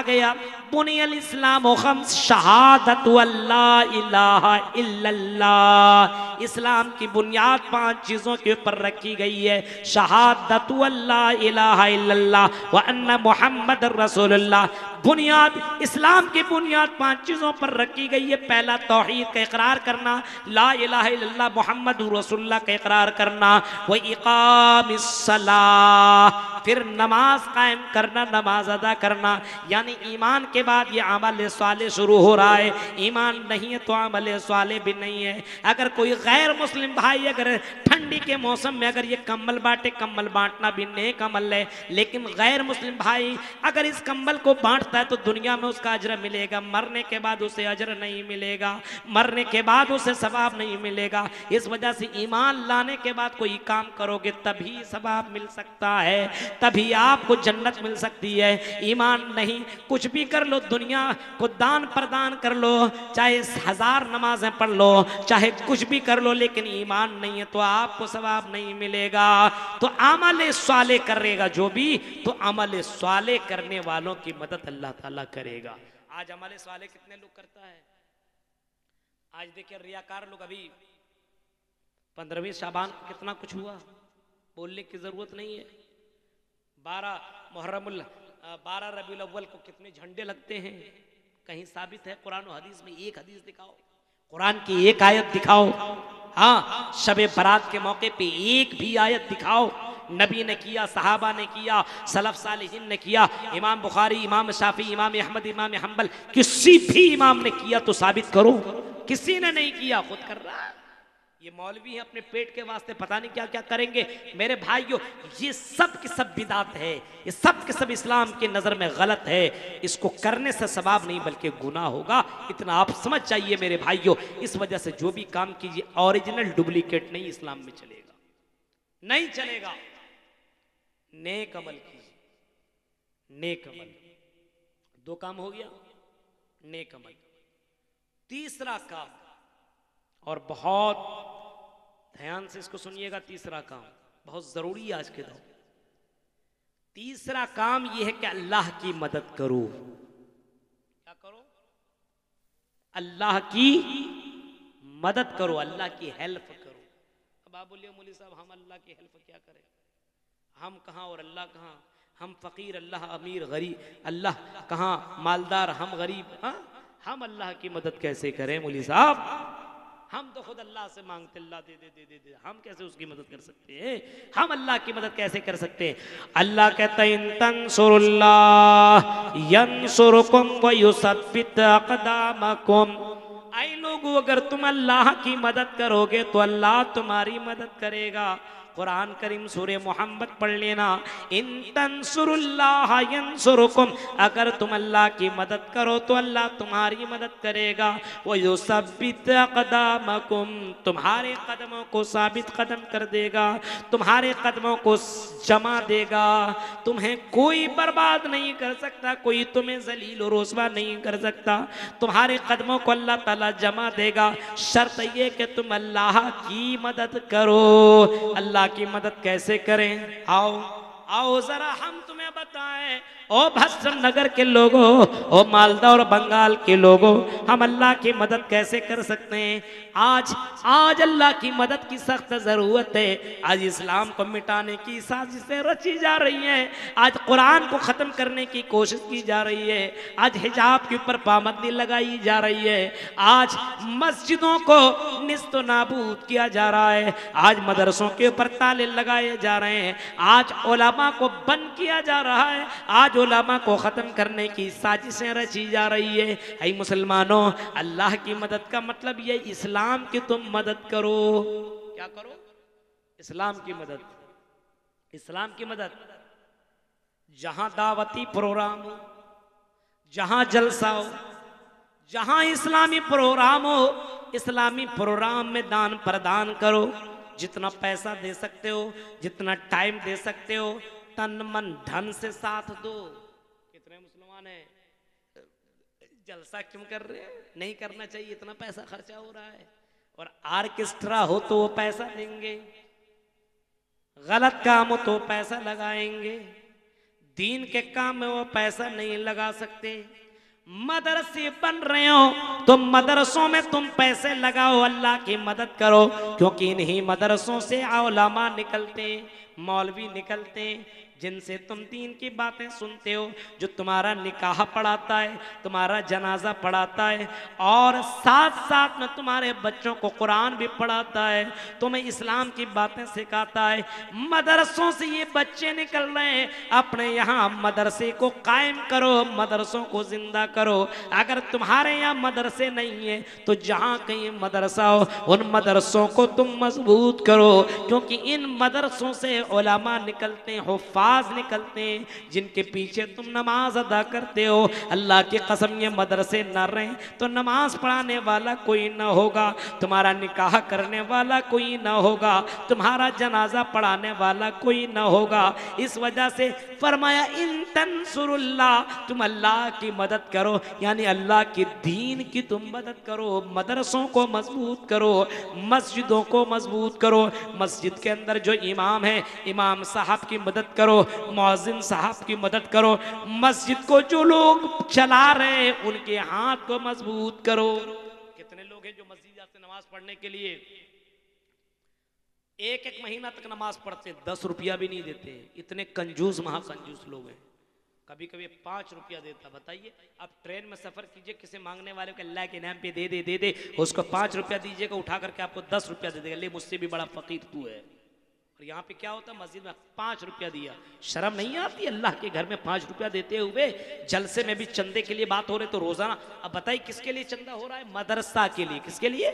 गया बुनियल इस्लाम खम्स शहादतु अल्ला इलाहा इल्लल्लाह, इस्लाम की बुनियाद 5 चीजों के ऊपर रखी गई है। शहादतु अल्ला इलाहा इल्लल्लाह व अन्ना मुहम्मद रसूलुल्लाह, बुनियाद, इस्लाम की बुनियाद 5 चीजों पर रखी गई है। पहला तौहीद का इकरार करना, ला इलाहा इल्लल्लाह मुहम्मद रसूलुल्लाह का इकरार करना, व इकामिस सलाह, फिर नमाज कायम करना, नमाज अदा करना। यानी ईमान के बाद ये अमल साले शुरू हो रहा है। ईमान नहीं है तो अमल साले भी नहीं है। अगर कोई गैर मुस्लिम भाई अगर ठंडी के मौसम में अगर ये कम्बल बांटे, कम्बल बांटना भी नेक अमल है, लेकिन गैर मुस्लिम भाई अगर इस कम्बल को बांटता है तो दुनिया में उसका अजर मिलेगा, मरने के बाद उसे अजर नहीं मिलेगा, मरने के बाद उसे सवाब नहीं मिलेगा। इस वजह से ईमान लाने के बाद कोई काम करोगे तभी सवाब मिल सकता है, तभी आपको जन्नत मिल सकती है। ईमान नहीं, कुछ भी कर लो, दुनिया को दान प्रदान कर लो, चाहे 1000 नमाजें पढ़ लो, चाहे कुछ भी कर लो, लेकिन ईमान नहीं है तो आपको सवाब नहीं मिलेगा। तो अमल साले करेगा जो भी, तो अमल साले करने वालों की मदद अल्लाह ताला करेगा। आज अमल साले कितने लोग करता है? आज देखिए रियाकार लोग। अभी 15वीं शाबान कितना कुछ हुआ, बोलने की जरूरत नहीं है। 12 रबीउल अव्वल को कितने झंडे लगते हैं? कहीं साबित है कुरान और हदीस में? एक हदीस दिखाओ, कुरान की एक आयत दिखाओ। हाँ, शबे बारात के मौके पे एक भी आयत दिखाओ। नबी ने किया, सहाबा ने किया, सलफ सालिहीन ने किया, इमाम बुखारी, इमाम शाफी, इमाम अहमद, इमाम हम्बल, किसी भी इमाम ने किया तो साबित करो। किसी ने नहीं किया, खुद कर रहा है। ये मौलवी है, अपने पेट के वास्ते पता नहीं क्या क्या करेंगे। मेरे भाइयों, ये सब की सब बिदात है, ये सब के सब इस्लाम की नज़र में गलत है। इसको करने से सवाब नहीं बल्कि गुनाह होगा, इतना आप समझ जाइए मेरे भाइयों। इस वजह से जो भी काम कीजिए ओरिजिनल डुप्लीकेट नहीं इस्लाम में चलेगा, नहीं चलेगा। नेक अमल कीजिए, नेक अमल। 2 काम हो गया, नेक अमल। तीसरा काम, और बहुत ध्यान से इसको सुनिएगा, तीसरा काम बहुत जरूरी है आज के दौर। तीसरा काम यह है कि अल्लाह की मदद करो। क्या करो? अल्लाह की मदद करो, अल्लाह की हेल्प करो। अब आप बोलिए मौलवी साहब हम अल्लाह की हेल्प क्या करें? हम कहां और अल्लाह कहां? हम फकीर, अल्लाह अमीर, गरीब, अल्लाह कहाँ मालदार, हम गरीब। हाँ, हम अल्लाह की मदद कैसे करें मौलवी साहब? हम तो खुद अल्लाह से मांगते, अल्लाह दे दे दे दे दे, हम कैसे उसकी मदद कर सकते हैं? हम अल्लाह की मदद कैसे कर सकते हैं? अल्लाह कहता है इन तंसुरुल्लाह यंसुरकुम व युसब्बित अक़दामकुम। ऐ लोगों, अगर तुम अल्लाह की मदद करोगे तो अल्लाह तुम्हारी मदद करेगा। कुरान करीम सूरे मोहम्मद पढ़ लेना, इन तंसुरुल्लाह यंसुरकुम, अगर तुम अल्लाह की मदद करो तो अल्लाह तुम्हारी मदद करेगा। वो युसब्बित अक़दामकुम, तुम्हारे कदमों को साबित कदम कर देगा, तुम्हारे कदमों को जमा देगा। तुम्हें कोई बर्बाद नहीं कर सकता, कोई तुम्हें जलील और रुस्वा नहीं कर सकता, तुम्हारे कदमों को अल्लाह ताला जमा देगा। शर्त ये कि तुम अल्लाह की मदद करो। अल्लाह की मदद कैसे करें? आओ आओ जरा हम तुम्हें बताएं। ओ भस्म नगर के लोगों, ओ मालदा और बंगाल के लोगों, हम अल्लाह की मदद कैसे कर सकते हैं? आज अल्लाह की मदद की सख्त जरूरत है। आज इस्लाम को मिटाने की साजिशें रची जा रही हैं, आज कुरान को खत्म करने की कोशिश की जा रही है, आज हिजाब के ऊपर पाबंदी लगाई जा रही है, आज मस्जिदों को निस्तो नाबूद किया जा रहा है, आज मदरसों के ऊपर ताले लगाए जा रहे हैं, आज उलमा को बंद किया जा रहा है, आज उलमा को खत्म करने की साजिशें रची जा रही है। ऐ मुसलमानों, अल्लाह की मदद का मतलब ये इस्लाम की तुम मदद करो। क्या करो? इस्लाम की मदद। इस्लाम की मदद। जहां दावती प्रोग्राम हो, जहां जलसा हो, जहां इस्लामी प्रोग्राम हो, इस्लामी प्रोग्राम में दान प्रदान करो। जितना पैसा दे सकते हो, जितना टाइम दे सकते हो, तन मन धन से साथ दो। कितने मुसलमान हैं जलसा क्यों कर रहे हैं? नहीं करना चाहिए, इतना पैसा खर्चा हो रहा है। और ऑर्केस्ट्रा हो तो वो पैसा देंगे, गलत काम हो तो पैसा लगाएंगे, दीन के काम में वो पैसा नहीं लगा सकते। मदरसे बन रहे हो तो मदरसों में तुम पैसे लगाओ, अल्लाह की मदद करो, क्योंकि इन्हीं मदरसों से उलमा निकलते, मौलवी निकलते, जिनसे तुम दीन की बातें सुनते हो, जो तुम्हारा निकाह पढ़ाता है, तुम्हारा जनाजा पढ़ाता है, और साथ साथ में तुम्हारे बच्चों को कुरान भी पढ़ाता है, तुम्हें इस्लाम की बातें सिखाता है। मदरसों से ये बच्चे निकल रहे हैं, अपने यहाँ मदरसे को कायम करो, मदरसों को जिंदा करो। अगर तुम्हारे यहाँ मदरसे नहीं है तो जहाँ कहीं मदरसा हो, उन मदरसों को तुम मजबूत करो, क्योंकि इन मदरसों से उलमा निकलते हैं, हुफ़्फ़ाज़ निकलते हैं, जिनके पीछे तुम नमाज अदा करते हो। अल्लाह की कसम, ये मदरसे न रहे तो नमाज पढ़ाने वाला कोई न होगा, तुम्हारा निकाह करने वाला कोई न होगा, तुम्हारा जनाजा पढ़ाने वाला कोई न होगा। इस वजह से फरमाया इन तंसुरुल्लाह, तुम अल्लाह की मदद करो, यानी अल्लाह की दीन की तुम मदद करो। मदरसों को मजबूत करो, मस्जिदों को मजबूत करो। मस्जिद के अंदर जो इमाम है, इमाम साहब की मदद करो, मुअज्जिन साहब की मदद करो। मस्जिद को जो लोग चला रहे हैं उनके हाथ को मजबूत करो। कितने लोग हैं जो मस्जिद जाते नमाज पढ़ने के लिए, एक महीना तक नमाज पढ़ते, 10 रुपया भी नहीं देते। इतने कंजूस, महाकंजूस लोग हैं। कभी कभी 5 रुपया देता। बताइए, आप ट्रेन में सफर कीजिए, किसी मांगने वाले को अल्लाह के नाम पे दे दे दे दे, उसको 5 रुपया दीजिएगा, उठा करके आपको 10 रुपया दे देगा, ले मुझसे भी बड़ा फकीर तू है। और यहाँ पे क्या होता है, मस्जिद में 5 रुपया दिया, शर्म नहीं आती अल्लाह के घर में 5 रुपया देते हुए? जलसे में भी चंदे के लिए बात हो रही तो रोजाना, अब बताइए किसके लिए चंदा हो रहा है? मदरसा के लिए। किसके लिए?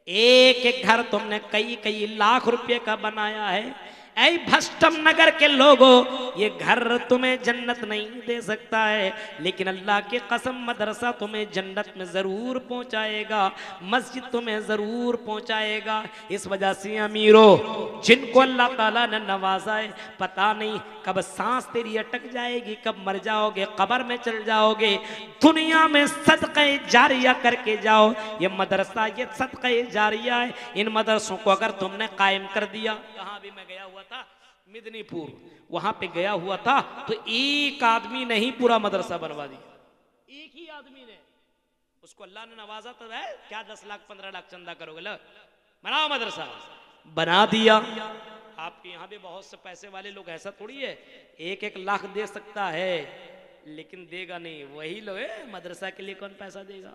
एक एक घर तुमने कई कई लाख रुपए का बनाया है। ऐ भस्टम नगर के लोगों, ये घर तुम्हें जन्नत नहीं दे सकता है, लेकिन अल्लाह की कसम मदरसा तुम्हें जन्नत में जरूर पहुंचाएगा, मस्जिद तुम्हें जरूर पहुंचाएगा। इस वजह से अमीरों, जिनको अल्लाह ताला ने नवाजा है, पता नहीं कब सांस तेरी अटक जाएगी, कब मर जाओगे, कब्र में चल जाओगे, दुनिया में सदक़े जारिया करके जाओ। ये मदरसा, ये सदक़े जारिया है। इन मदरसों को अगर तुमने कायम कर दिया, कहाँ भी मैं गया हुआ था, मिदनीपुर, वहां पे गया हुआ था, तो एक आदमी ने ही पूरा मदरसा बनवा दिया। एक ही आदमी ने, उसको अल्लाह ने नवाजा तो है, क्या 10 लाख 15 लाख चंदा करोगे, लो बनाओ मदरसा, बना दिया। आपके यहाँ भी बहुत से पैसे वाले लोग, ऐसा थोड़ी है 1-1 लाख दे सकता है लेकिन देगा नहीं। वही लोग है, मदरसा के लिए कौन पैसा देगा,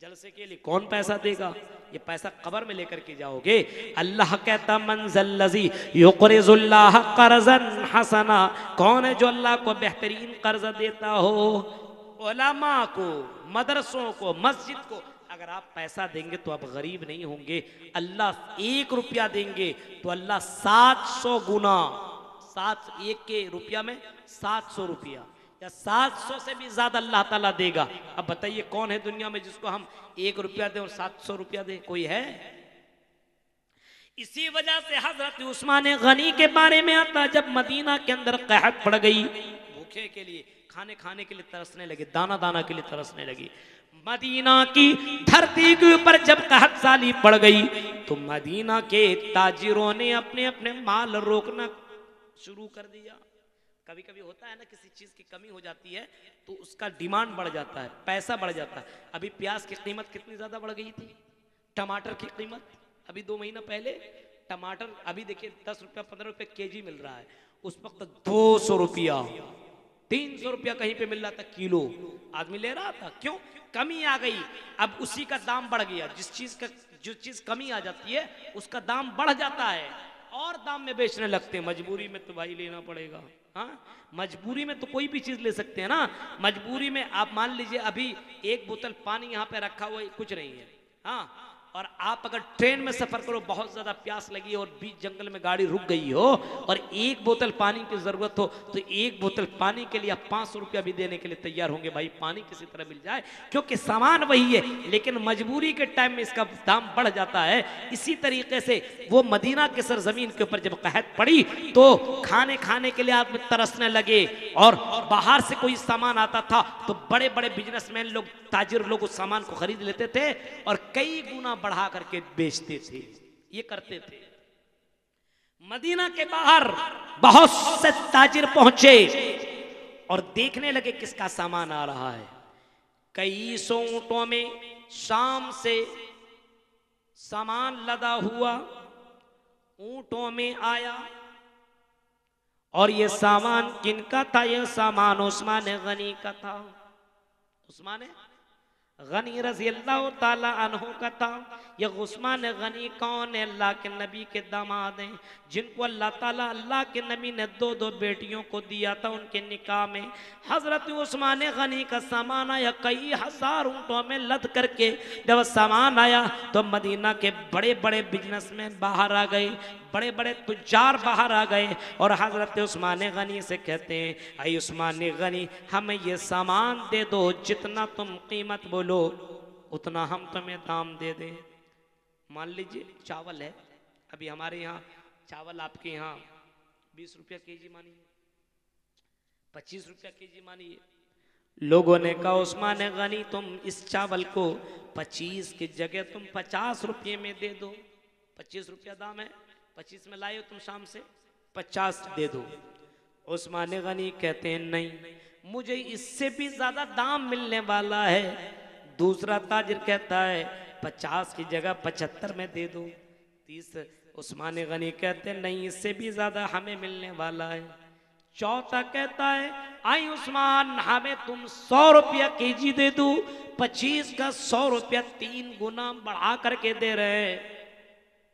जलसे के लिए कौन पैसा देगा, ये पैसा कब्र में लेकर के जाओगे। अल्लाह कहता मंज़ल्लज़ी युक़रिज़ुल्लाह क़र्ज़न हसना, कौन है जो अल्लाह को बेहतरीन कर्ज देता हो। उलमा को, मदरसों को, मस्जिद को अगर आप पैसा देंगे तो आप गरीब नहीं होंगे। अल्लाह 1 रुपया देंगे तो अल्लाह 700 गुना, 1 के रुपया में 700 रुपया या 700 से भी ज्यादा अल्लाह ताला देगा। अब बताइए कौन है दुनिया में जिसको हम 1 रुपया दें और 700 रुपया दें, कोई है? इसी वजह से हजरत उस्मान गनी के बारे में आता, जब मदीना के अंदर कहत पड़ गई, भूखे के लिए, खाने के लिए तरसने लगे, दाना के लिए तरसने लगी। मदीना की धरती के ऊपर जब कहत साली पड़ गई तो मदीना के ताजिरों ने अपने अपने माल रोकना शुरू कर दिया। कभी कभी होता है ना, किसी चीज की कमी हो जाती है तो उसका डिमांड बढ़ जाता है, पैसा बढ़ जाता है। अभी प्याज की कीमत कितनी ज्यादा बढ़ गई थी, टमाटर की कीमत अभी 2 महीना पहले टमाटर, अभी देखिए 10 रुपया 15 रुपये केजी मिल रहा है, उस वक्त 200 रुपया 300 रुपया कहीं पे मिल रहा था किलो, आदमी ले रहा था। क्यों? कमी आ गई, अब उसी का दाम बढ़ गया। जो चीज कमी आ जाती है उसका दाम बढ़ जाता है और दाम में बेचने लगते हैं। मजबूरी में तो भाई लेना पड़ेगा। हाँ, मजबूरी में तो कोई भी चीज ले सकते हैं ना। मजबूरी में आप मान लीजिए अभी 1 बोतल पानी यहाँ पे रखा हुआ है, कुछ नहीं है। हाँ, और आप अगर ट्रेन में सफर करो, बहुत ज्यादा प्यास लगी और बीच जंगल में गाड़ी रुक गई हो और 1 बोतल पानी की जरूरत हो तो 1 बोतल पानी के लिए आप 500 रुपया भी देने के लिए तैयार होंगे, भाई पानी किसी तरह मिल जाए, क्योंकि सामान वही है लेकिन मजबूरी के टाइम में इसका दाम बढ़ जाता है। इसी तरीके से वो मदीना के सरजमीन के ऊपर जब कहत पड़ी तो खाने के लिए आदमी तरसने लगे और बाहर से कोई सामान आता था तो बड़े बड़े बिजनेसमैन लोग, ताजिर लोग उस सामान को खरीद लेते थे और कई गुना बढ़ा करके बेचते थे। ये करते थे। मदीना के बाहर बहुत से ताजिर पहुंचे और देखने लगे किसका सामान आ रहा है। कई सौ ऊंटों में शाम से सामान लदा हुआ ऊंटों में आया और ये सामान किनका था? ये सामान उस्मान गनी का था। उस्मान गनी रज़ी अल्लाह ताला अन्हु का था। ये उस्मान गनी कौन है? अल्लाह के नबी के दामाद हैं, जिनको अल्लाह ताला, अल्लाह के नबी ने 2 बेटियों को दिया था उनके निकाह में। हजरत उस्मान गनी का सामान आया, कई हजार ऊंटों में लद करके जब सामान आया तो मदीना के बड़े बड़े बिजनेसमैन बाहर आ गए, बड़े बड़े तुज्जार बाहर आ गए और हजरत उस्मान गनी से कहते हैं, आई उस्मान गनी हमें ये सामान दे दो, जितना तुम कीमत बोलो उतना हम तुम्हें दाम दे दें। मान लीजिए चावल है, अभी हमारे यहाँ चावल आपके यहाँ 20 रुपया केजी मानिए, 25 रुपया केजी मानिए। लोगों ने कहा उस्मान गनी तुम इस चावल को 25 की जगह तुम 50 रुपये में दे दो। 25 रुपया दाम है, 25 में लाए हो तुम शाम से, 50 दे दो। उस्मान गनी कहते हैं नहीं, मुझे इससे भी ज्यादा दाम मिलने वाला है। दूसरा ताजिर कहता है 50 की जगह 75 में दे दो। 30 उस्मान गनी कहते हैं नहीं, इससे भी ज्यादा हमें मिलने वाला है। चौथा कहता है आई उस्मान हमें तुम 100 रुपया केजी दे दो। 25 का 100 रुपया 3 गुना बढ़ा करके दे रहे हैं।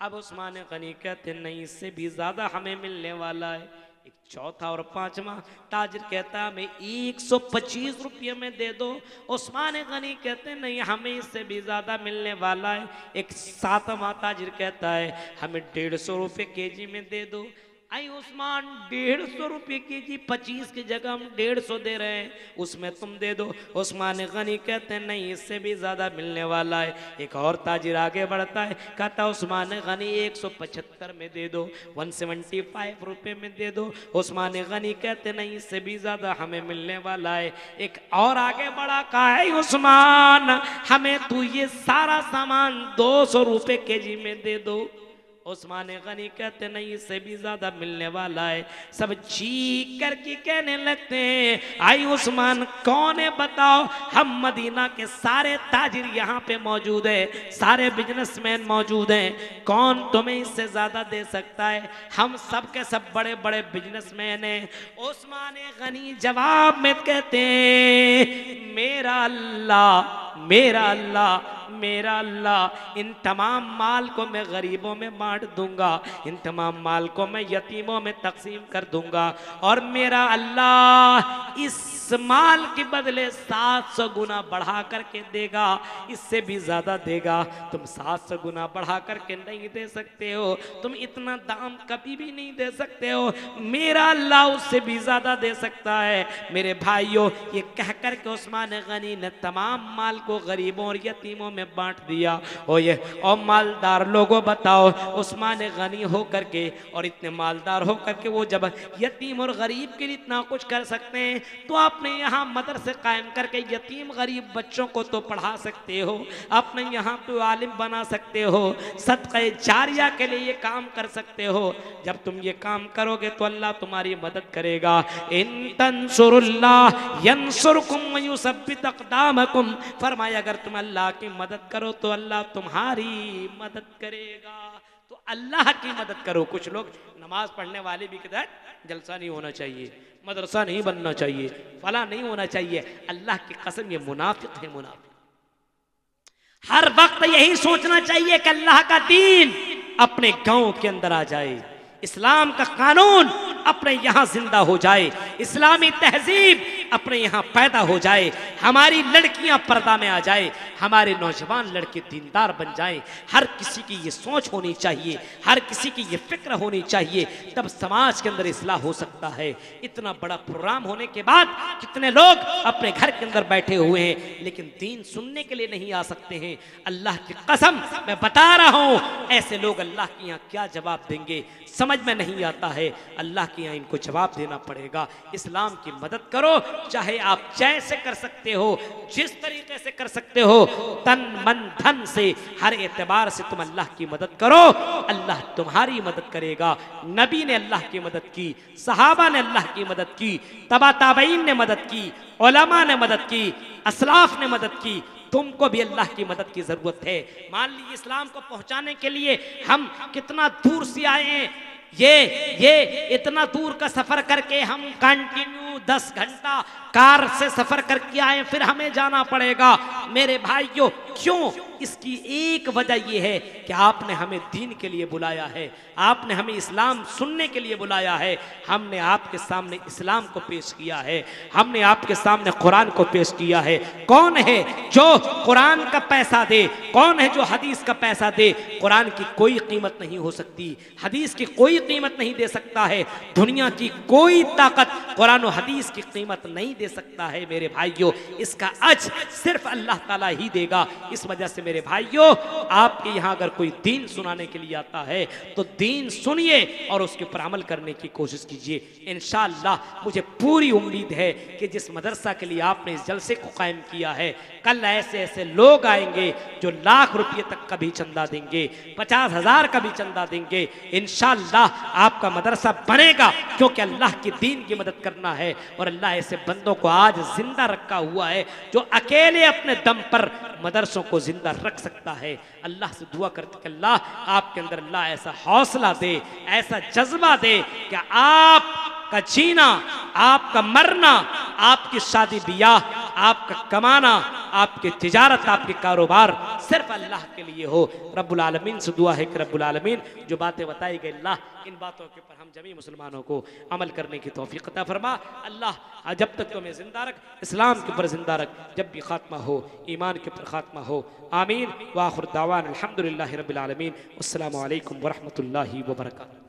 अब उस्मान गनी कहते नहीं, इससे भी ज्यादा हमें मिलने वाला है। एक चौथा और पांचवा ताजिर कहता है हमें 125 रुपये में दे दो। उस्मान गनी कहते नहीं, हमें इससे भी ज्यादा मिलने वाला है। एक सातवां ताजिर कहता है हमें 150 रुपये केजी में दे दो। आई उस्मान 150 रुपये केजी, 25 की जगह हम 150 दे रहे हैं, उसमें तुम दे दो। उस्मान गनी कहते हैं नहीं, इससे भी ज्यादा मिलने वाला है। एक और ताजिर आगे बढ़ता है, कहता उस्मान गनी 175 में दे दो, 175 रुपये में दे दो। उस्मान गनी कहते नहीं, इससे भी ज्यादा हमें मिलने वाला है। एक और आगे बढ़ा, कहा है उस्मान हमें तू ये सारा सामान 200 रुपये केजी में दे दो। उस्मान गनी कहते नहीं, इससे भी ज्यादा मिलने वाला है। सब चीख करके कहने लगते हैं, आई उस्मान कौन है बताओ। हम मदीना के सारे ताजिर यहाँ पे मौजूद है, सारे बिजनेसमैन मौजूद हैं, कौन तुम्हें इससे ज्यादा दे सकता है। हम सब के सब बड़े बड़े बिजनेसमैन हैं। उस्मान गनी जवाब में कहते हैं, मेरा अल्लाह, मेरा अल्लाह, मेरा अल्लाह, इन तमाम माल को मैं गरीबों में बांट दूंगा, इन तमाम माल को मैं यतीमों में तकसीम कर दूंगा, और मेरा अल्लाह इस माल के बदले 700 गुना बढ़ा करके देगा, इससे भी ज्यादा देगा। तुम 700 गुना बढ़ा करके नहीं दे सकते हो, तुम इतना दाम कभी भी नहीं दे सकते हो, मेरा अल्लाह उससे भी ज्यादा दे सकता है। मेरे भाइयों, ये कह करके उस्मान गनी ने तमाम माल को गरीबों और यतीमों में बांट दिया। और मालदार लोगों बताओ, उस्मान गनी हो करके और इतने मालदार हो करके वो जब यतीम और गरीब के लिए इतना कुछ कर सकते हैं, तो आपने यहाँ मदरसे कायम करके यतीम गरीब बच्चों को तो पढ़ा सकते हो, आपने यहाँ पे आलिम बना सकते हो, सदक़े जारिया के लिए ये काम कर सकते हो। जब तुम ये काम करोगे तो अल्लाह तुम्हारी मदद करेगा। इन तंसुरुल्लाह यंसुरकुम व युसब्बित अक़दामकुम, फरमाया अगर तुम अल्लाह की मदद करो तो अल्लाह तुम्हारी मदद करेगा। तो अल्लाह की मदद करो। कुछ लोग नमाज पढ़ने वाले भी कहते हैं जलसा नहीं होना चाहिए, मदरसा नहीं बनना चाहिए, फला नहीं होना चाहिए। अल्लाह की कसम ये मुनाफिक है, मुनाफिक। हर वक्त यही सोचना चाहिए कि अल्लाह का दीन अपने गांव के अंदर आ जाए, इस्लाम का कानून अपने यहाँ जिंदा हो जाए, इस्लामी तहजीब अपने यहाँ पैदा हो जाए, हमारी लड़कियां पर्दा में आ जाए, हमारे नौजवान लड़के दीनदार बन जाएं। हर किसी की ये सोच होनी चाहिए, हर किसी की ये फिक्र होनी चाहिए, तब समाज के अंदर इस्लाह हो सकता है। इतना बड़ा प्रोग्राम होने के बाद कितने लोग अपने घर के अंदर बैठे हुए हैं, लेकिन दीन सुनने के लिए नहीं आ सकते हैं। अल्लाह की कसम मैं बता रहा हूं, ऐसे लोग अल्लाह के यहाँ क्या जवाब देंगे समझ में नहीं आता है। अल्लाह के यहाँ इनको जवाब देना पड़ेगा। इस्लाम की मदद करो, चाहे आप जैसे कर सकते हो, जिस तरीके से कर सकते हो, तन मन धन से, हर एतबार से तुम अल्लाह की मदद करो, अल्लाह तुम्हारी मदद करेगा। नबी ने अल्लाह की मदद की, सहाबा ने अल्लाह की मदद की, तबा ताबईन ने मदद की, उलमा ने मदद की, असलाफ ने मदद की। तुमको भी अल्लाह की मदद की जरूरत है। मान लीजिए इस्लाम को पहुंचाने के लिए हम कितना दूर से आए हैं, ये इतना दूर का सफर करके हम कंटिन्यू 10 घंटा कार से सफर करके आए, फिर हमें जाना पड़ेगा। मेरे भाइयों, क्यों? इसकी एक वजह यह है कि आपने हमें दीन के लिए बुलाया है, आपने हमें इस्लाम सुनने के लिए बुलाया है। हमने आपके सामने इस्लाम को पेश किया है, हमने आपके सामने कुरान को पेश किया है। कौन है जो कुरान का पैसा दे? कौन है जो हदीस का पैसा दे? कुरान की कोई कीमत नहीं हो सकती, हदीस की कोई कीमत नहीं दे सकता है। दुनिया की कोई ताकत कुरान और हदीस की कीमत नहीं दे सकता है। मेरे भाइयों, इसका अज सिर्फ अल्लाह ताला ही देगा। इस वजह से मेरे भाइयों, आपके यहाँ अगर कोई दीन सुनाने के लिए आता है तो दीन सुनिए और उसके ऊपर अमल करने की कोशिश कीजिए। इंशाअल्लाह मुझे पूरी उम्मीद है कि जिस मदरसा के लिए आपने इस जलसे को कायम किया है, कल ऐसे ऐसे लोग आएंगे जो लाख रुपये तक का भी चंदा देंगे, 50,000 का भी चंदा देंगे। इंशाअल्लाह आपका मदरसा बनेगा, क्योंकि अल्लाह के दीन की मदद करना है। और अल्लाह ऐसे बंदों को आज जिंदा रखा हुआ है जो अकेले अपने दम पर मदरसों को जिंदा रख सकता है। अल्लाह से दुआ करते कि अल्लाह आपके अंदर अल्लाह ऐसा हौसला दे, ऐसा जज्बा दे कि आपका जीना, आपका मरना, आपकी शादी ब्याह, आपका कमाना, आपकी तिजारत, आपके कारोबार सिर्फ अल्लाह के लिए हो। रब्बुल आलमीन से दुआ है कि रब्बुल आलमीन जो बातें बताई गई, अल्लाह इन बातों के ऊपर हम जमी मुसलमानों को अमल करने की तौफीक अता फरमा। अल्लाह जब तक तुम्हें जिंदा रख, इस्लाम के ऊपर जिंदा रख, जब भी खात्मा हो ईमान के ऊपर खात्मा हो। आमीन। व आखिर दावाना अल्हम्दुलिल्लाहि रब्बिल आलमीन। अस्सलामु अलैकुम व रहमतुल्लाहि व बरकातुहू।